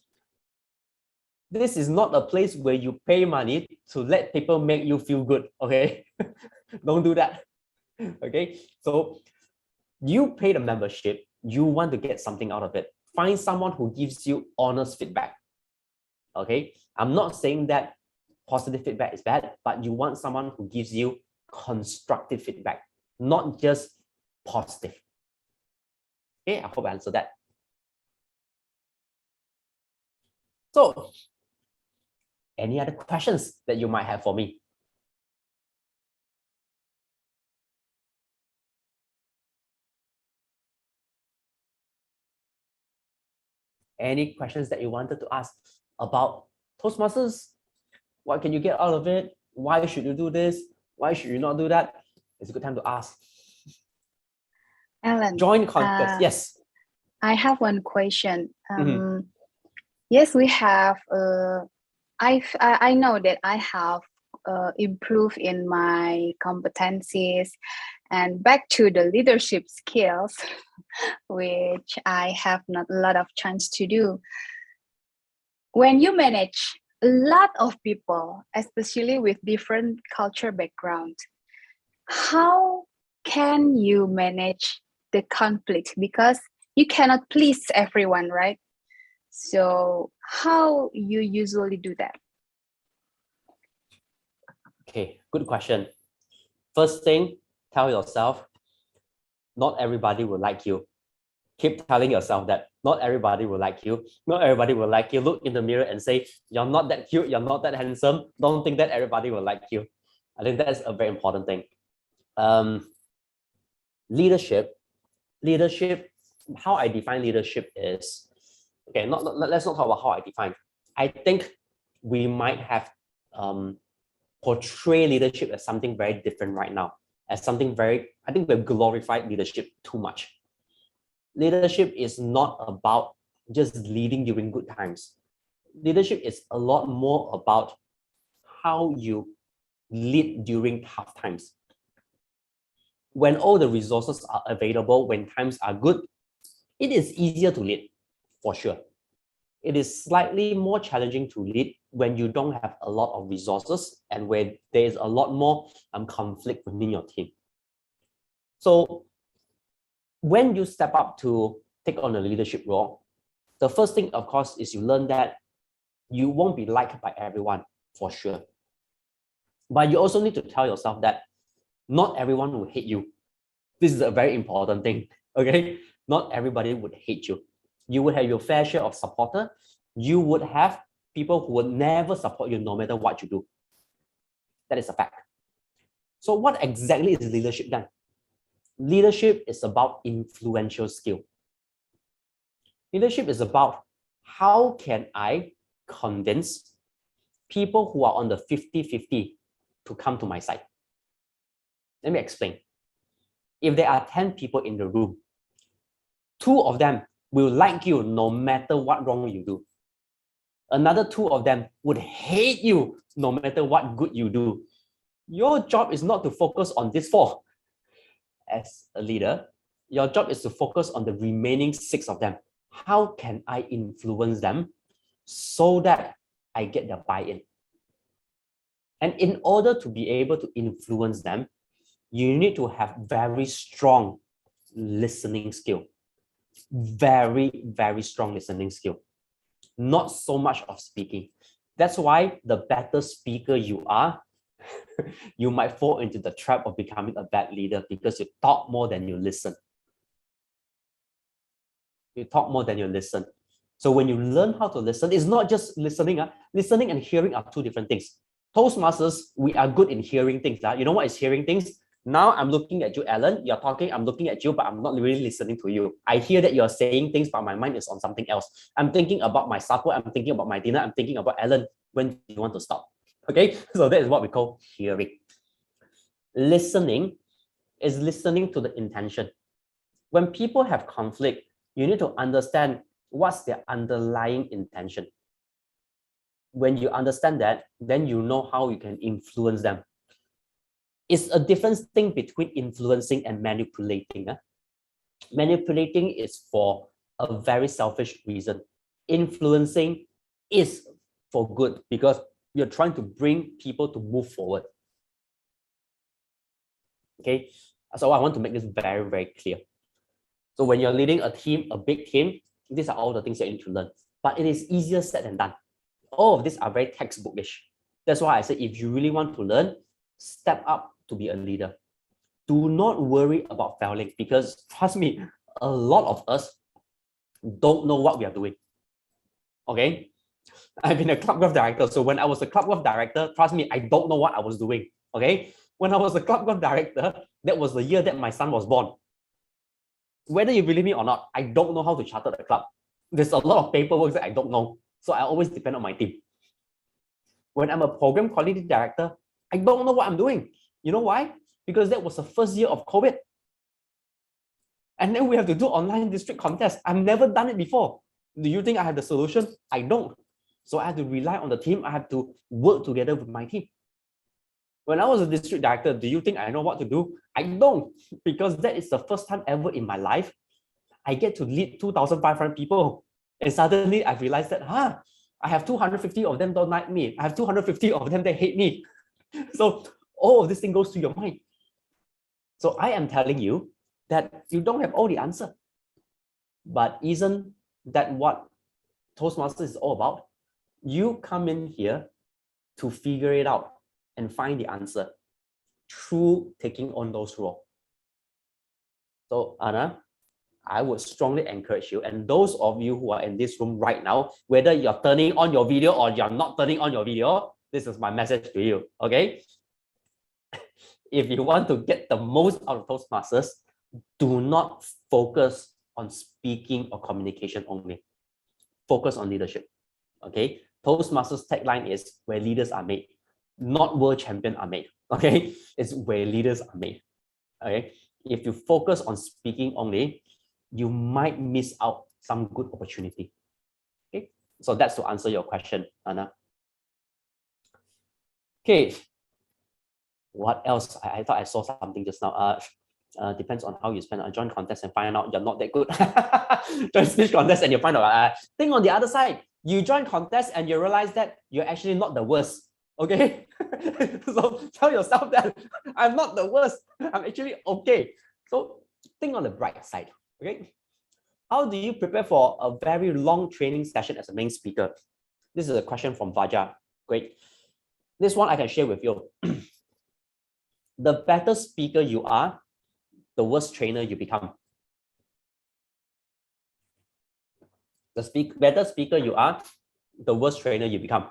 this is not a place where you pay money to let people make you feel good. Okay, don't do that. Okay, so you pay the membership, you want to get something out of it. Find someone who gives you honest feedback. Okay, I'm not saying that positive feedback is bad, but you want someone who gives you constructive feedback, not just positive. Okay, I hope I answered that. So, any other questions that you might have for me? Any questions that you wanted to ask about Toastmasters? What can you get out of it? Why should you do this? Why should you not do that? It's a good time to ask. Alan, Join contest. Yes. I have one question. Yes, we have. I know that I have improved in my competencies, and back to the leadership skills, which I have not a lot of chance to do. When you manage a lot of people, especially with different culture background, how can you manage the conflict? Because you cannot please everyone, right? So how you usually do that? Okay, good question. First thing, tell yourself, not everybody will like you. Keep telling yourself that not everybody will like you. Not everybody will like you. Look in the mirror and say, you're not that cute, you're not that handsome. Don't think that everybody will like you. I think that's a very important thing. Leadership, how I define leadership is, okay, let's not talk about how I define. I think we might have portray leadership as something very different right now, as something very, I think we've glorified leadership too much. Leadership is not about just leading during good times. Leadership is a lot more about how you lead during tough times. When all the resources are available, when times are good, it is easier to lead, for sure. It is slightly more challenging to lead when you don't have a lot of resources and where there is a lot more conflict within your team. So when you step up to take on a leadership role, the first thing, of course, is you learn that you won't be liked by everyone, for sure. But you also need to tell yourself that not everyone will hate you. This is a very important thing, okay? Not everybody would hate you. You would have your fair share of supporter. You would have people who would never support you no matter what you do. That is a fact. So what exactly is leadership then? Leadership is about influential skill. Leadership is about how can I convince people who are on the 50-50 to come to my side. Let me explain. If there are 10 people in the room, 2 of them will like you no matter what wrong you do. Another 2 of them would hate you no matter what good you do. Your job is not to focus on these 4. As a leader, your job is to focus on the remaining 6 of them. How can I influence them so that I get their buy-in? And in order to be able to influence them, you need to have very strong listening skill. Very, very strong listening skill. Not so much of speaking. That's why the better speaker you are, you might fall into the trap of becoming a bad leader because you talk more than you listen. You talk more than you listen. So when you learn how to listen, it's not just listening. Listening and hearing are 2 different things. Toastmasters, we are good in hearing things. You know what is hearing things? Now I'm looking at you, Alan. You're talking, I'm looking at you, but I'm not really listening to you. I hear that you're saying things, but my mind is on something else. I'm thinking about my supper. I'm thinking about my dinner. I'm thinking about Alan. When do you want to stop? Okay, so that is what we call hearing. Listening is listening to the intention. When people have conflict, you need to understand what's their underlying intention. When you understand that, then you know how you can influence them. It's a different thing between influencing and manipulating. Manipulating is for a very selfish reason. Influencing is for good because you're trying to bring people to move forward. Okay, so I want to make this very, very clear. So when you're leading a team, a big team, these are all the things that you need to learn. But it is easier said than done. All of these are very textbookish. That's why I say if you really want to learn, step up to be a leader. Do not worry about failing because trust me, a lot of us don't know what we are doing. Okay, I've been a club golf director. So when I was a club golf director, trust me, I don't know what I was doing. Okay, when I was a club golf director, that was the year that my son was born. Whether you believe me or not, I don't know how to charter the club. There's a lot of paperwork that I don't know. So I always depend on my team. When I'm a program quality director, I don't know what I'm doing. You know why? Because that was the first year of COVID. And then we have to do online district contests. I've never done it before. Do you think I have the solution? I don't. So I have to rely on the team. I have to work together with my team. When I was a district director, do you think I know what to do? I don't, because that is the first time ever in my life I get to lead 2,500 people. And suddenly I realized that, I have 250 of them don't like me. I have 250 of them that hate me. So all of this thing goes to your mind. So I am telling you that you don't have all the answer. But isn't that what Toastmasters is all about? You come in here to figure it out and find the answer through taking on those roles. So Anna, I would strongly encourage you, and those of you who are in this room right now, whether you're turning on your video or you're not turning on your video, this is my message to you, okay? If you want to get the most out of Toastmasters, do not focus on speaking or communication only. Focus on leadership, okay? Toastmasters tagline is where leaders are made, not world champion are made, okay? It's where leaders are made, okay? If you focus on speaking only, you might miss out some good opportunity, okay? So that's to answer your question, Anna. Okay, what else? I thought I saw something just now. Depends on how you spend a joint contest and find out you're not that good. Join speech contest and you find out. Think on the other side, you join contest and you realize that you're actually not the worst. Okay, so tell yourself that I'm not the worst. I'm actually okay. So think on the bright side. Okay, how do you prepare for a very long training session as a main speaker? This is a question from Vaja. Great. This one I can share with you. The better speaker you are, the worse trainer you become. The better speaker you are, the worse trainer you become.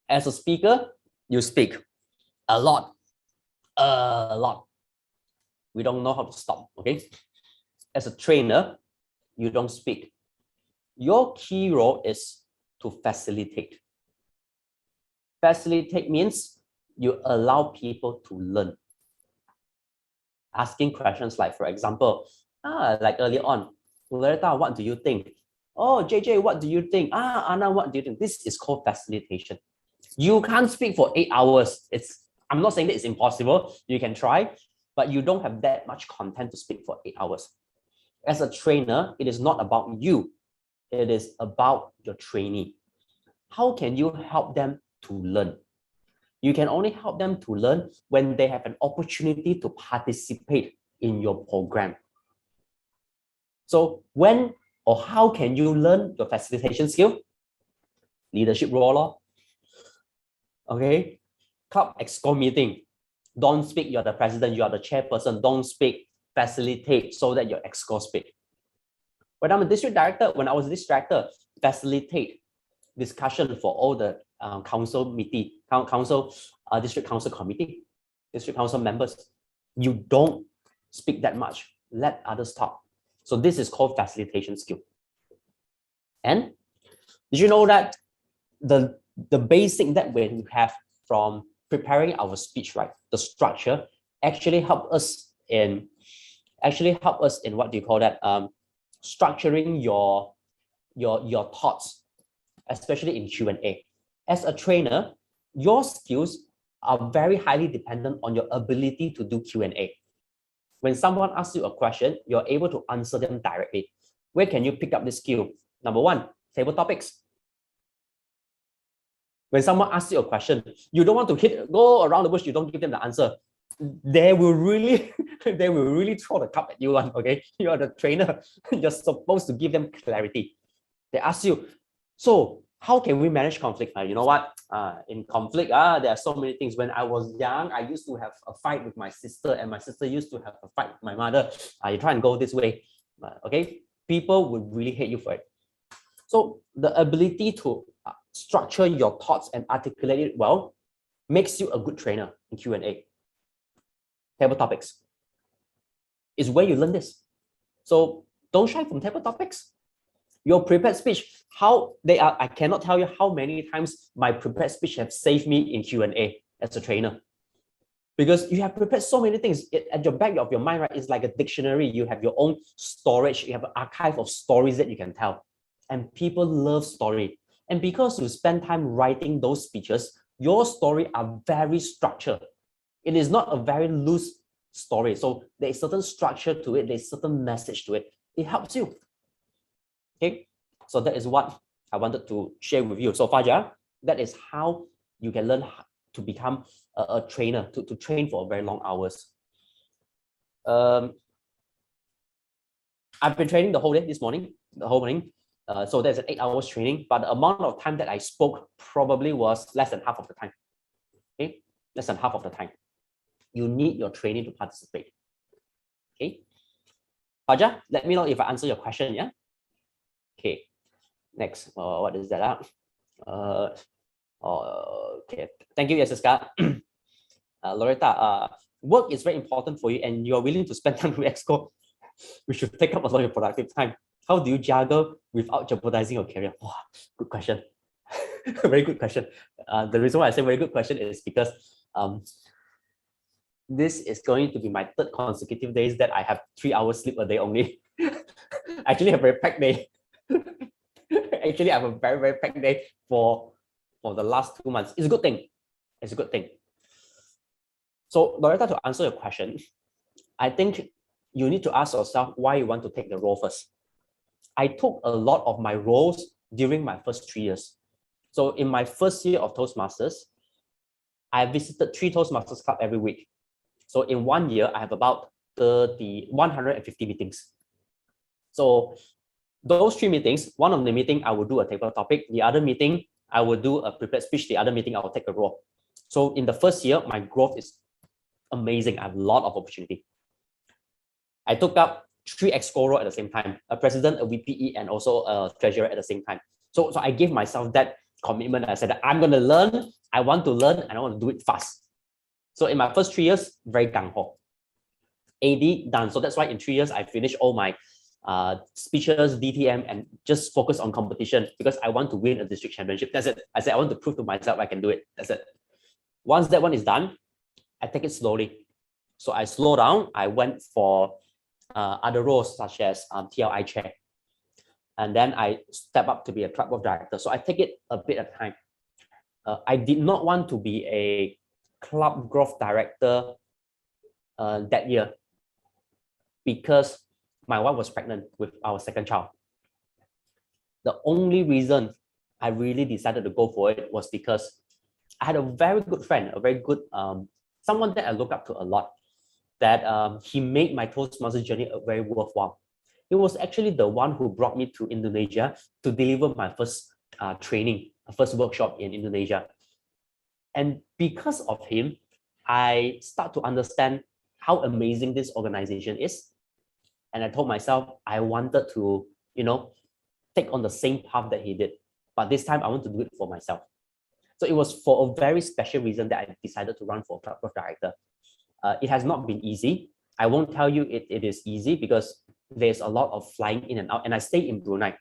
As a speaker, you speak a lot. We don't know how to stop, okay? As a trainer, you don't speak. Your key role is to facilitate. Facilitate means you allow people to learn. Asking questions like, for example, like earlier on, Loretta, what do you think? Oh, JJ, what do you think? Anna, what do you think? This is called facilitation. You can't speak for 8 hours. I'm not saying that it's impossible. You can try, but you don't have that much content to speak for 8 hours. As a trainer, it is not about you. It is about your trainee. How can you help them to learn? You can only help them to learn when they have an opportunity to participate in your program. So when or how can you learn your facilitation skill? Leadership role. Okay, club exco meeting. Don't speak, you're the president, you are the chairperson. Don't speak, facilitate so that your exco speak. When I'm a district director, when I was a district director, facilitate discussion for all the district council committee. district council members, you don't speak that much. Let others talk. So this is called facilitation skill. And did you know that the basic that we have from preparing our speech, right? The structure actually help us in what do you call that? Structuring your thoughts, especially in Q&A. As a trainer, your skills are very highly dependent on your ability to do Q&A. When someone asks you a question, you're able to answer them directly. Where can you pick up this skill? Number one, table topics. When someone asks you a question, you don't want to go around the bush, you don't give them the answer. They will really throw the cup at you. Okay, you are the trainer. You're supposed to give them clarity. They ask you, so how can we manage conflict? You know what? In conflict, there are so many things. When I was young, I used to have a fight with my sister, and my sister used to have a fight with my mother. You try and go this way. Okay, people would really hate you for it. So the ability to structure your thoughts and articulate it well makes you a good trainer in Q&A. Table topics is where you learn this. So don't shy from table topics. Your prepared speech, I cannot tell you how many times my prepared speech have saved me in Q&A as a trainer. Because you have prepared so many things at your back of your mind, right? It's like a dictionary. You have your own storage. You have an archive of stories that you can tell. And people love story. And because you spend time writing those speeches, your story are very structured. It is not a very loose story. So there's certain structure to it. There's certain message to it. It helps you. Okay. So that is what I wanted to share with you. So Fajar, that is how you can learn to become a trainer, to train for very long hours. I've been training the whole day this morning, so there's an 8 hours training, but the amount of time that I spoke probably was less than half of the time. Okay, less than half of the time. You need your training to participate. Okay, Fajar, let me know if I answer your question. Yeah. Okay. Next, what is that? Okay. Thank you, Jessica. Loretta, work is very important for you, and you're willing to spend time with Exco. We should take up a lot of your productive time. How do you juggle without jeopardizing your career? Wow, good question. Very good question. The reason why I say very good question is because this is going to be my 3rd consecutive days that I have 3 hours sleep a day only. Actually, a very packed day. Actually, I have a very, very packed day for the last 2 months. It's a good thing. It's a good thing. So, Loretta, to answer your question, I think you need to ask yourself why you want to take the role first. I took a lot of my roles during my first 3 years. So in my first year of Toastmasters, I visited 3 Toastmasters club every week. So in 1 year, I have about 150 meetings. So those 3 meetings, one of the meeting, I will do a table topic. The other meeting, I will do a prepared speech. The other meeting, I will take a role. So in the first year, my growth is amazing. I have a lot of opportunity. I took up 3 exco roles at the same time, a president, a VPE, and also a treasurer at the same time. So I gave myself that commitment. I said that I'm going to learn, I want to learn, and I want to do it fast. So in my first 3 years, very gung-ho. AD, done. So that's why in 3 years, I finished all my speeches, DTM, and just focus on competition because I want to win a district championship. That's it. I said, I want to prove to myself I can do it. That's it. Once that one is done, I take it slowly. So I slow down. I went for other roles such as TLI chair. And then I step up to be a club of director. So I take it a bit at a time. I did not want to be a club growth director that year because my wife was pregnant with our 2nd child. The only reason I really decided to go for it was because I had a very good friend, a very good, someone that I look up to a lot, that he made my Toastmasters journey very worthwhile. He was actually the one who brought me to Indonesia to deliver my first training, first workshop in Indonesia. And because of him, I start to understand how amazing this organization is. And I told myself I wanted to, take on the same path that he did. But this time I want to do it for myself. So it was for a very special reason that I decided to run for club growth director. It has not been easy. I won't tell you it is easy because there's a lot of flying in and out, and I stay in Brunei.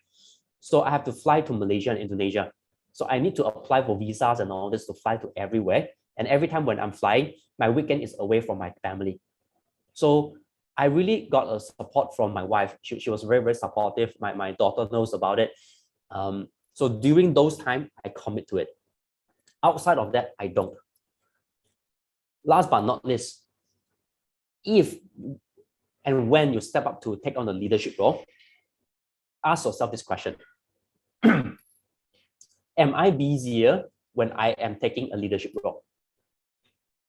So I have to fly to Malaysia and Indonesia. So I need to apply for visas and all this to fly to everywhere. And every time when I'm flying, my weekend is away from my family. So I really got a support from my wife. She was very, very supportive. My daughter knows about it. So during those times, I commit to it. Outside of that, I don't. Last but not least, if and when you step up to take on the leadership role, ask yourself this question. Am I busier when I am taking a leadership role?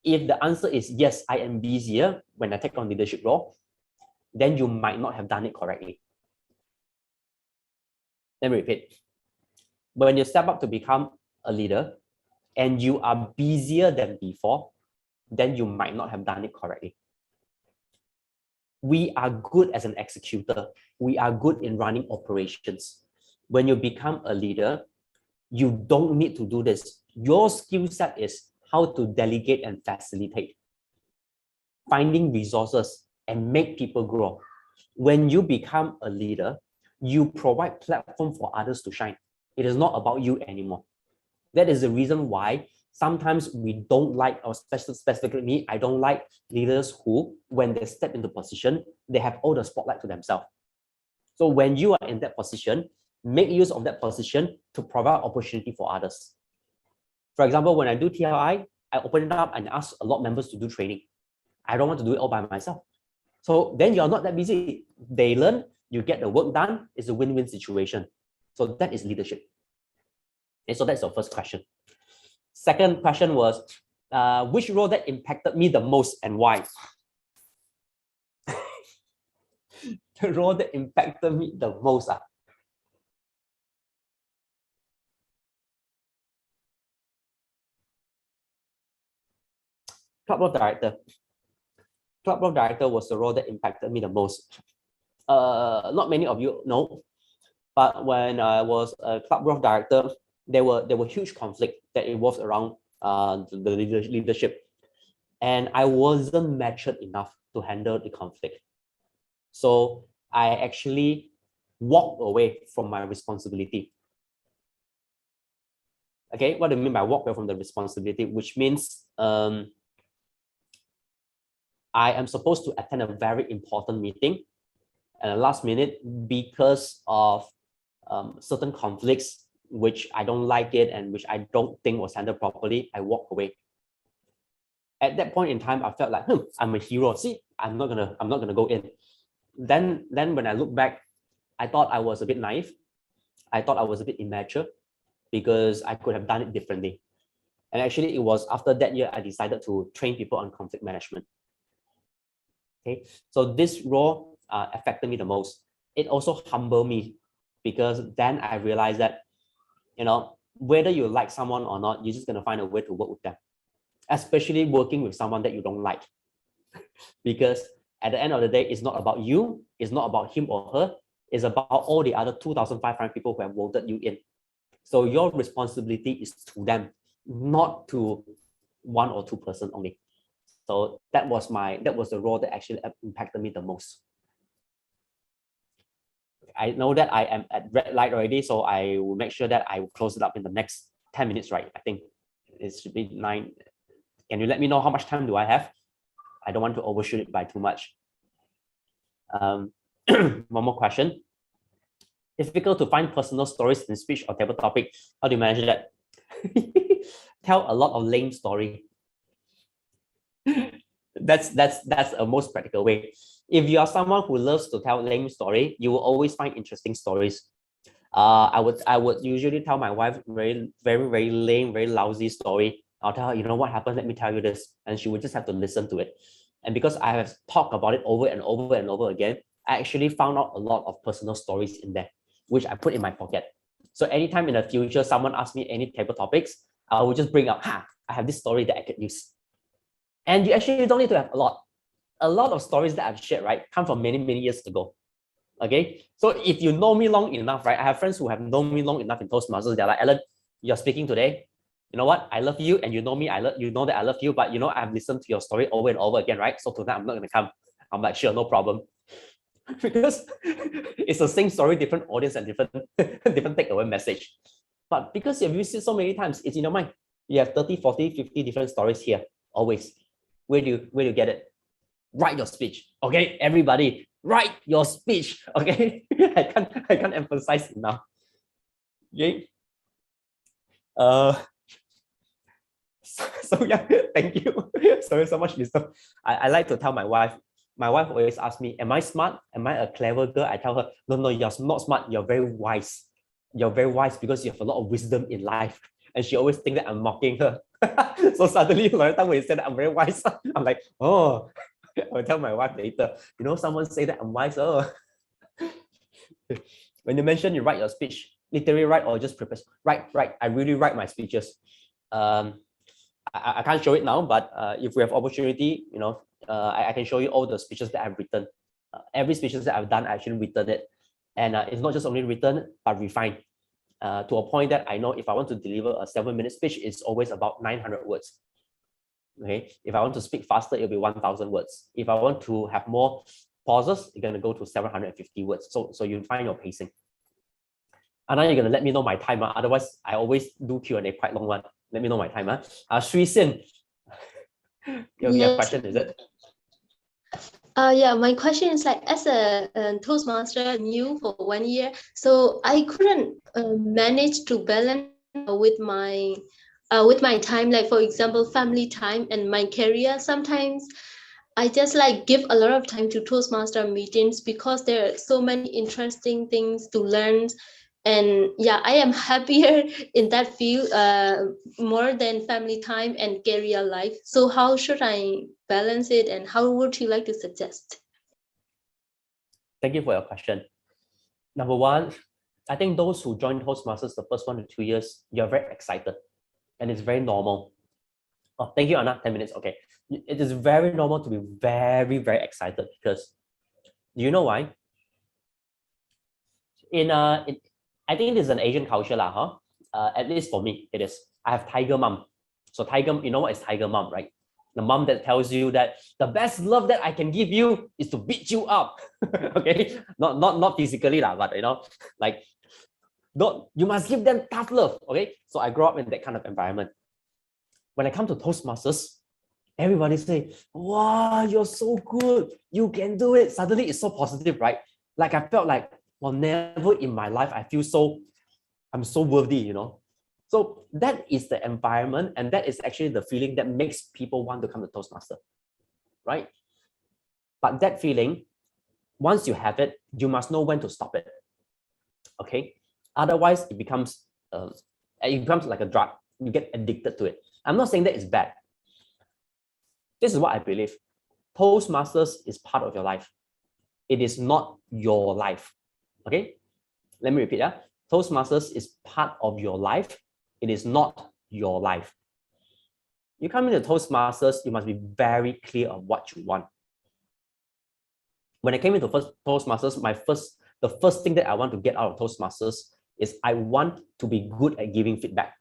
If the answer is yes, I am busier when I take on leadership role, then you might not have done it correctly. Let me repeat. When you step up to become a leader and you are busier than before, then you might not have done it correctly. We are good as an executor. We are good in running operations. When you become a leader, you don't need to do this. Your skill set is how to delegate and facilitate, finding resources and make people grow. When you become a leader, you provide platform for others to shine. It is not about you anymore. That is the reason why sometimes we don't like, or specifically me, I don't like leaders who, when they step into position, they have all the spotlight to themselves. So when you are in that position, make use of that position to provide opportunity for others. For example, when I do TLI, I open it up and ask a lot of members to do training. I don't want to do it all by myself. So then you're not that busy. They learn, you get the work done. It's a win-win situation. So that is leadership. And so that's your first question. Second question was, which role that impacted me the most and why? The role that impacted me the most. Club Role Director. Club Role Director was the role that impacted me the most. Not many of you know, but when I was a Club Role Director, there were huge conflict that involves around the leadership, and I wasn't matured enough to handle the conflict. So I actually walked away from my responsibility. Okay, what do you mean by walk away from the responsibility? Which means I am supposed to attend a very important meeting, and at the last minute, because of certain conflicts, which I don't like it and which I don't think was handled properly, I walk away. At that point in time, I felt like, I'm a hero. See, I'm not gonna go in. Then when I look back, I thought I was a bit naive. I thought I was a bit immature because I could have done it differently. And actually, it was after that year I decided to train people on conflict management. Okay, so this role affected me the most. It also humbled me because then I realized that, whether you like someone or not, you're just gonna find a way to work with them, especially working with someone that you don't like. Because at the end of the day, it's not about you, it's not about him or her, it's about all the other 2,500 people who have voted you in. So your responsibility is to them, not to one or two person only. So that was the role that actually impacted me the most. I know that I am at red light already, so I will make sure that I will close it up in the next 10 minutes, right? I think it should be 9. Can you let me know how much time do I have? I don't want to overshoot it by too much. One more question. Difficult to find personal stories in speech or table topic. How do you manage that? Tell a lot of lame story. That's a most practical way. If you are someone who loves to tell lame story, you will always find interesting stories. I would usually tell my wife very lame, very lousy story. I'll tell her, what happened? Let me tell you this, and she would just have to listen to it. And because I have talked about it over and over and over again, I actually found out a lot of personal stories in there, which I put in my pocket. So anytime in the future, someone asks me any table topics, I will just bring up, I have this story that I could use. And you actually don't need to have a lot. A lot of stories that I've shared, right, come from many, many years ago. Okay, so if you know me long enough, right, I have friends who have known me long enough in Toastmasters. They're like, Alan, you're speaking today. you know what? I love you, and you know me. You know that I love you, but you know I've listened to your story over and over again, right? So tonight I'm not gonna come. I'm like, sure, no problem, because it's the same story, different audience and different different takeaway message. But because you've used it so many times, it's in your mind. You have 30, 40, 50 different stories here, always. Where do you get it? Write your speech. Okay, everybody, write your speech. Okay. I can't emphasize enough. Okay. So yeah, thank you. Sorry so much, Mr. I like to tell my wife always asks me, am I smart? Am I a clever girl? I tell her, no, you're not smart. You're very wise. You're very wise because you have a lot of wisdom in life. And she always thinks that I'm mocking her. So suddenly, by the time when you said that I'm very wise, I'm like, oh, I'll tell my wife later. You know, someone say that I'm wise. Oh. When you mention you write your speech, literally write or just prepare. Write. I really write my speeches. I can't show it now, but if we have opportunity, you know, I can show you all the speeches that I've written. Every speeches that I've done, I actually written it. And it's not just only written, but refined. To a point that I know if I want to deliver a 7-minute speech, it's always about 900 words. Okay, if I want to speak faster, it'll be 1,000 words. If I want to have more pauses, you're gonna go to 750 words. So you find your pacing. And now you're gonna let me know my time. Otherwise, I always do Q&A quite long one. Let me know my time. Shui Sin, you have a question, is it? Yeah, my question is like, as a Toastmaster new for 1 year, so I couldn't manage to balance with my time, like for example, family time and my career. Sometimes I just like give a lot of time to Toastmaster meetings because there are so many interesting things to learn. And yeah, I am happier in that field more than family time and career life. So how should I balance it, and how would you like to suggest? Thank you for your question. Number one, I think those who join Toastmasters the first 1 to 2 years, you're very excited, and it's very normal. Oh, thank you, Anna. 10 minutes. Okay. It is very normal to be very, very excited because do you know why? I think it is an Asian culture, at least for me, it is. I have tiger mom. So tiger, you know what is tiger mom, right? The mom that tells you that the best love that I can give you is to beat you up. Okay, not physically, but you know, like, you must give them tough love. Okay, so I grew up in that kind of environment. When I come to Toastmasters, everybody say, wow, you're so good, you can do it. Suddenly it's so positive, right? Like I felt like, well, never in my life I feel I'm so worthy, you know. So that is the environment, and that is actually the feeling that makes people want to come to Toastmaster, right? But that feeling, once you have it, you must know when to stop it. Okay, otherwise it becomes like a drug. You get addicted to it. I'm not saying that it's bad. This is what I believe. Toastmasters is part of your life. It is not your life. Okay, let me repeat. Toastmasters is part of your life. It is not your life. You come into Toastmasters, you must be very clear of what you want. When I came into Toastmasters, the first thing that I want to get out of Toastmasters is I want to be good at giving feedback.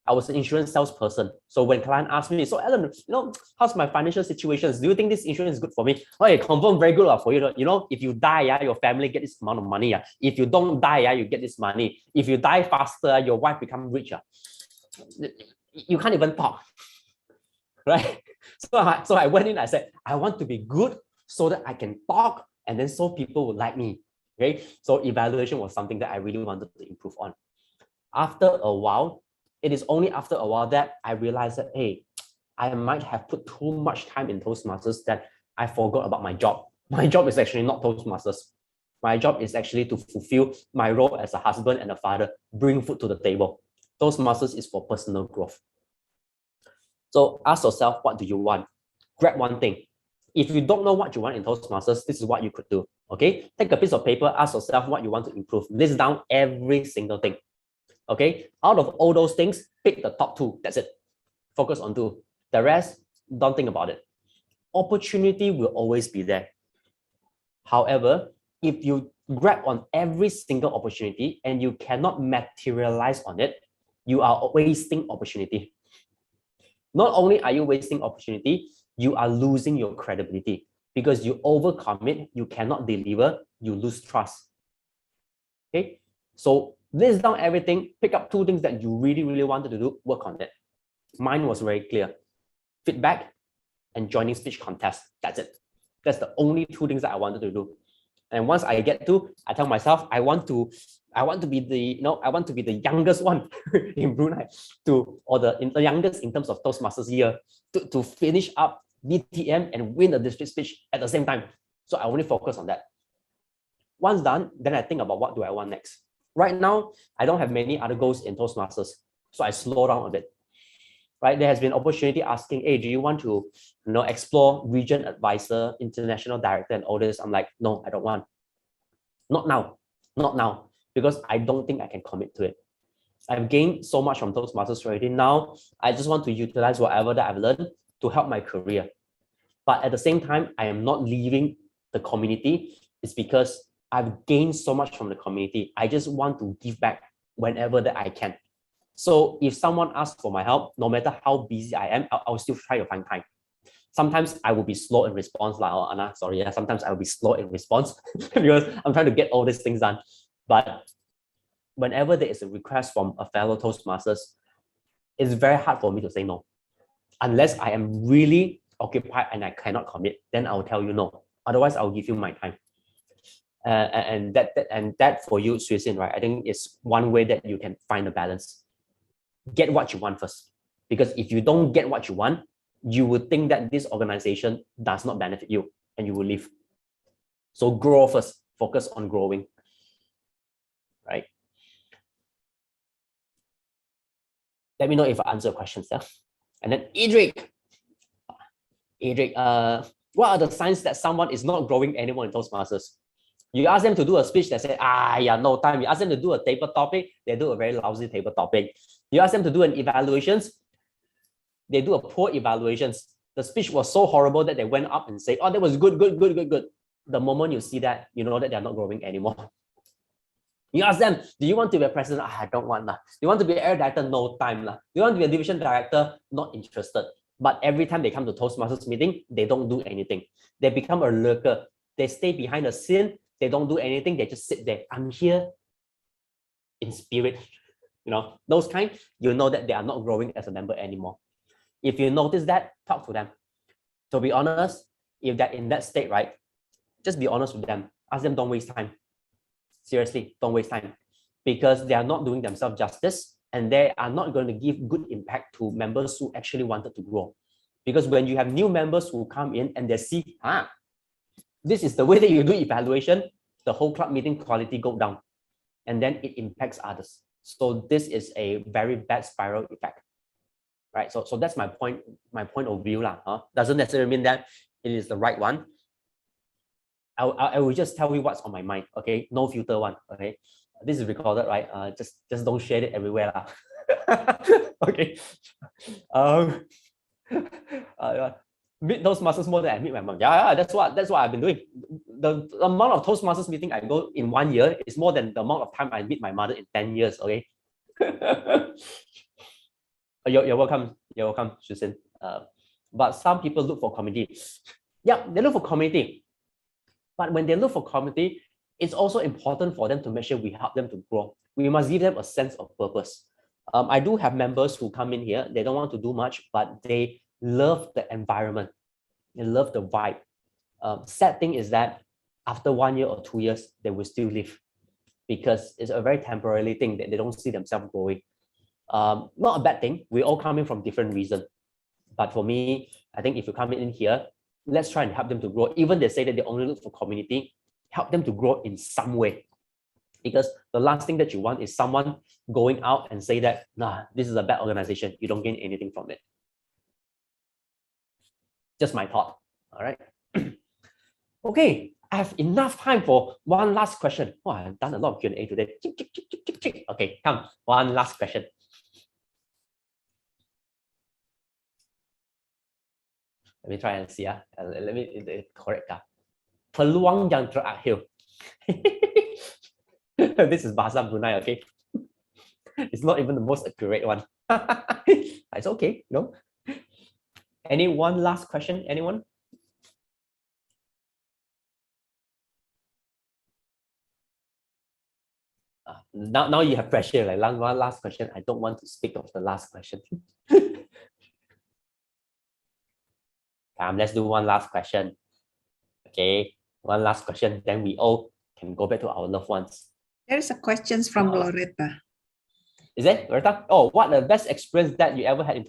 I was an insurance salesperson. So when client asked me, so Alan, you know, how's my financial situations? Do you think this insurance is good for me? Oh, it confirm very good for you. You know, if you die, your family get this amount of money. If you don't die, you get this money. If you die faster, your wife become richer. You can't even talk, right? So I went in, I said, I want to be good so that I can talk, and then so people will like me. Okay, so evaluation was something that I really wanted to improve on. After a while, it is only after a while that I realized that, hey, I might have put too much time in Toastmasters that I forgot about my job. My job is actually not Toastmasters. My job is actually to fulfill my role as a husband and a father, bring food to the table. Toastmasters is for personal growth. So ask yourself, what do you want? Grab one thing. If you don't know what you want in Toastmasters, this is what you could do. Okay, take a piece of paper, ask yourself what you want to improve. List down every single thing. Okay, out of all those things, pick the top 2. That's it. Focus on 2. The rest, don't think about it. Opportunity will always be there. However, if you grab on every single opportunity and you cannot materialize on it, you are wasting opportunity. Not only are you wasting opportunity, you are losing your credibility because you overcommit, you cannot deliver, you lose trust. Okay, so list down everything, pick up 2 things that you really, really wanted to do, work on it. Mine was very clear. Feedback and joining speech contest. That's it. That's the only 2 things that I wanted to do. And once I get to, I tell myself, I want to be the, I want to be the youngest one in Brunei, or the youngest in terms of Toastmasters year, to finish up DTM and win the district speech at the same time. So I only focus on that. Once done, then I think about what do I want next. Right now, I don't have many other goals in Toastmasters, so I slow down a bit. Right, there has been opportunity asking, hey, do you want to explore region advisor, international director, and all this? I'm like, no, I don't want. Not now, because I don't think I can commit to it. I've gained so much from Toastmasters already. Now, I just want to utilize whatever that I've learned to help my career. But at the same time, I am not leaving the community. It's because I've gained so much from the community. I just want to give back whenever that I can. So if someone asks for my help, no matter how busy I am, I'll still try to find time. Sometimes I will be slow in response, like, oh, Anna, sorry, yeah, sometimes I will be slow in response because I'm trying to get all these things done. But whenever there is a request from a fellow Toastmasters, it's very hard for me to say no. Unless I am really occupied and I cannot commit, then I'll tell you no. Otherwise, I'll give you my time. And that for you, Suisin, right? I think it's one way that you can find a balance. Get what you want first. Because if you don't get what you want, you would think that this organization does not benefit you and you will leave. So grow first, focus on growing, right? Let me know if I answer questions there. And then Edric, what are the signs that someone is not growing anymore in Toastmasters? You ask them to do a speech, they say, no time. You ask them to do a table topic, they do a very lousy table topic. You ask them to do an evaluations, they do a poor evaluations. The speech was so horrible that they went up and say, oh, that was good. The moment you see that, you know that they're not growing anymore. You ask them, do you want to be a president? I don't want. Do you want to be an area director? No time. Do you want to be a division director? Not interested. But every time they come to Toastmasters meeting, they don't do anything. They become a lurker. They stay behind the scene. They don't do anything. They just sit there. I'm here in spirit. Those kind, you know that they are not growing as a member anymore. If you notice that, talk to them. To be honest, if they're in that state, right, just be honest with them. Ask them, don't waste time. Seriously, don't waste time. Because they are not doing themselves justice and they are not going to give good impact to members who actually wanted to grow. Because when you have new members who come in and they see, this is the way that you do evaluation, the whole club meeting quality go down. And then it impacts others. So this is a very bad spiral effect. Right? So that's my point of view. Doesn't necessarily mean that it is the right one. I will just tell you what's on my mind. Okay, no filter one. Okay, this is recorded, right? Just don't share it everywhere. Okay. Meet Toastmasters more than I meet my mom. Yeah, that's what I've been doing. The amount of Toastmasters meeting I go in 1 year is more than the amount of time I meet my mother in 10 years. Okay. You're welcome, Susan. But some people look for community. Yeah, they look for community. But when they look for community, it's also important for them to make sure we help them to grow. We must give them a sense of purpose. I do have members who come in here. They don't want to do much, but they love the environment. They love the vibe. Sad thing is that after 1 year or 2 years, they will still leave because it's a very temporary thing that they don't see themselves growing. Not a bad thing. We all come in from different reasons. But for me, I think if you come in here, let's try and help them to grow. Even they say that they only look for community, help them to grow in some way. Because the last thing that you want is someone going out and say that, nah, this is a bad organization. You don't gain anything from it. Just my thought. All right. Okay, I have enough time for one last question. Oh, I've done a lot of Q&A today. Okay, come, one last question. Let me try and see. Let me correct. Peluang yang terakhir. This is Bahasa Brunei, okay? It's not even the most accurate one. It's okay, no? Any one last question, anyone? Now you have pressure, like one last question. I don't want to speak of the last question. Let's do one last question. Okay, one last question, then we all can go back to our loved ones. There is a question from Loretta. Is it, Loretta? Oh, what the best experience that you ever had in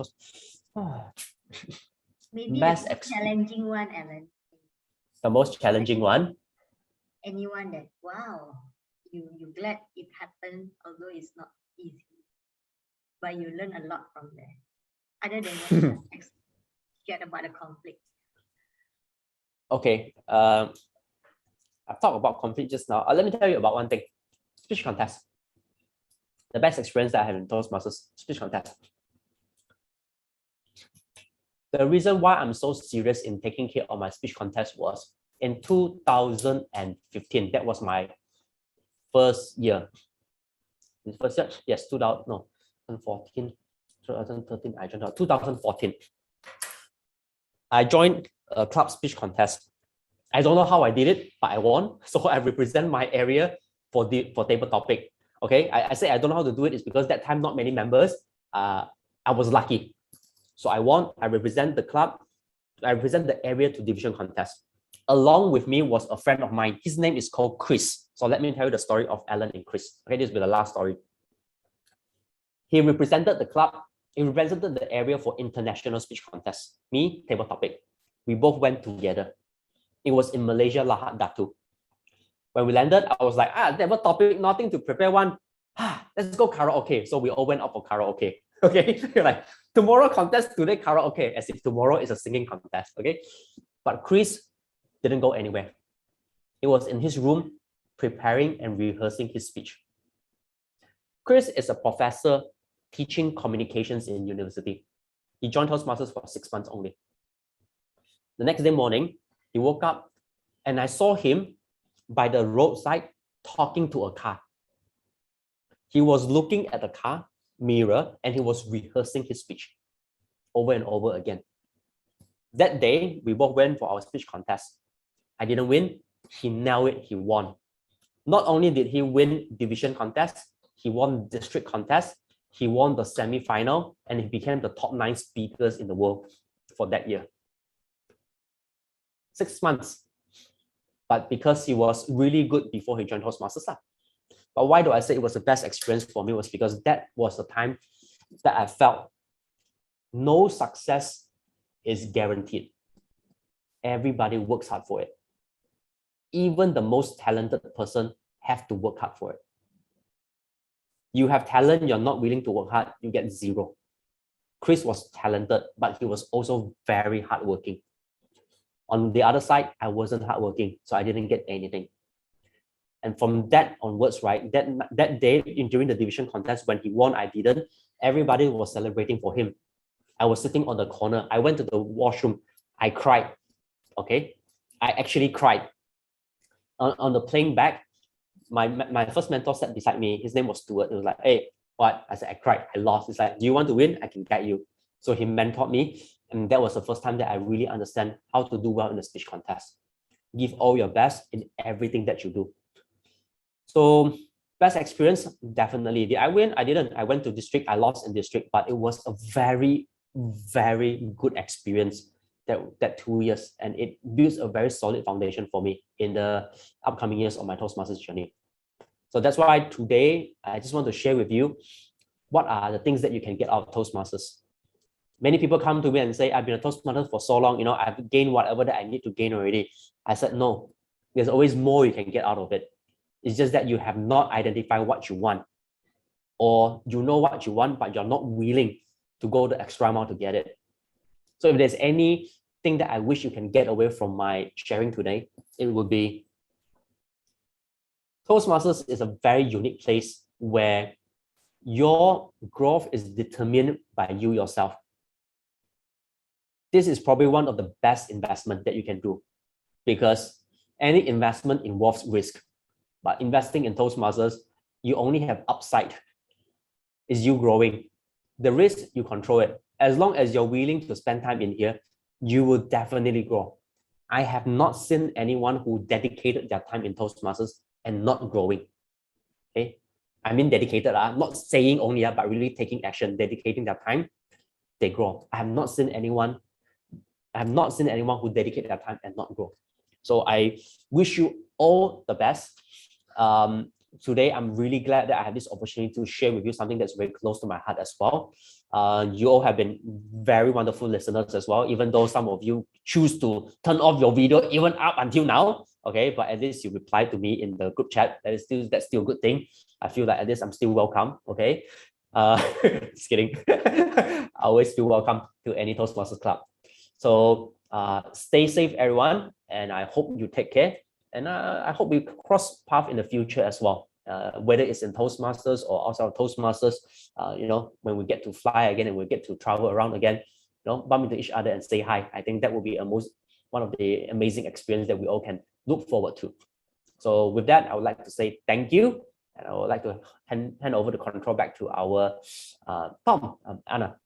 Maybe best the most challenging one, Alan. The most challenging one? Anyone that, wow, you glad it happened, although it's not easy. But you learn a lot from there. Other than what you shared about the conflict. Okay, I've talked about conflict just now. Let me tell you about one thing. Speech contest. The best experience that I had in Toastmasters, speech contest. The reason why I'm so serious in taking care of my speech contest was in 2015. That was my first year. First year? Yes, 2014, 2013, I joined out. 2014. I joined a club speech contest. I don't know how I did it, but I won. So I represent my area for table topic. Okay, I say I don't know how to do it is because that time not many members. I was lucky. So I won. I represent the club. I represent the area to division contest. Along with me was a friend of mine. His name is called Chris. So let me tell you the story of Alan and Chris. Okay, this will be the last story. He represented the club. He represented the area for international speech contest. Me, table topic. We both went together. It was in Malaysia, Lahad Datu. When we landed, I was like, table topic, nothing to prepare one. Let's go karaoke. So we all went out for karaoke. Okay, you're like, tomorrow contest, today karaoke, as if tomorrow is a singing contest. Okay, but Chris didn't go anywhere. He was in his room preparing and rehearsing his speech. Chris is a professor teaching communications in university. He joined Toastmasters for 6 months only. The next day morning, he woke up and I saw him by the roadside talking to a car. He was looking at the car mirror and he was rehearsing his speech over and over again. That day, we both went for our speech contest. I didn't win. He nailed it. He won. Not only did he win division contest, he won district contest, he won the semi-final, and he became the top 9 speakers in the world for that year. 6 months. But because he was really good before he joined Toastmasters. But why do I say it was the best experience for me was because that was the time that I felt no success is guaranteed. Everybody works hard for it. Even the most talented person have to work hard for it. You have talent, you're not willing to work hard, you get 0. Chris was talented, but he was also very hardworking. On the other side, I wasn't hardworking, so I didn't get anything. And from that onwards, right, that day during the division contest, when he won, I didn't. Everybody was celebrating for him. I was sitting on the corner. I went to the washroom. I cried. Okay, I actually cried. On the plane back, my first mentor sat beside me. His name was Stuart. He was like, "Hey, what?" I said, "I cried. I lost." He's like, "Do you want to win? I can guide you." So he mentored me. And that was the first time that I really understand how to do well in a speech contest. Give all your best in everything that you do. So best experience, definitely. Did I win? I didn't. I went to district. I lost in district, but it was a very, very good experience that 2 years. And it builds a very solid foundation for me in the upcoming years of my Toastmasters journey. So that's why today, I just want to share with you what are the things that you can get out of Toastmasters. Many people come to me and say, I've been a Toastmaster for so long, I've gained whatever that I need to gain already. I said, no, there's always more you can get out of it. It's just that you have not identified what you want, or you know what you want, but you're not willing to go the extra mile to get it. So if there's anything that I wish you can get away from my sharing today, it would be Toastmasters is a very unique place where your growth is determined by you yourself. This is probably one of the best investments that you can do, because any investment involves risk. But investing in Toastmasters, you only have upside. is you growing. The risk, you control it. As long as you're willing to spend time in here, you will definitely grow. I have not seen anyone who dedicated their time in Toastmasters and not growing. Okay, I mean dedicated, not saying only, but really taking action, dedicating their time, they grow. I have not seen anyone who dedicate their time and not grow. So I wish you all the best. Today, I'm really glad that I have this opportunity to share with you something that's very close to my heart as well. You all have been very wonderful listeners as well, even though some of you choose to turn off your video even up until now. Okay, but at least you replied to me in the group chat. That's still a good thing. I feel like at least I'm still welcome. Okay, just kidding. I always feel welcome to any Toastmasters club. So stay safe, everyone, and I hope you take care. And I hope we cross paths in the future as well, whether it's in Toastmasters or outside of Toastmasters. When we get to fly again and we get to travel around again, bump into each other and say hi. I think that will be one of the amazing experiences that we all can look forward to. So with that, I would like to say thank you, and I would like to hand over the control back to our Tom, Anna.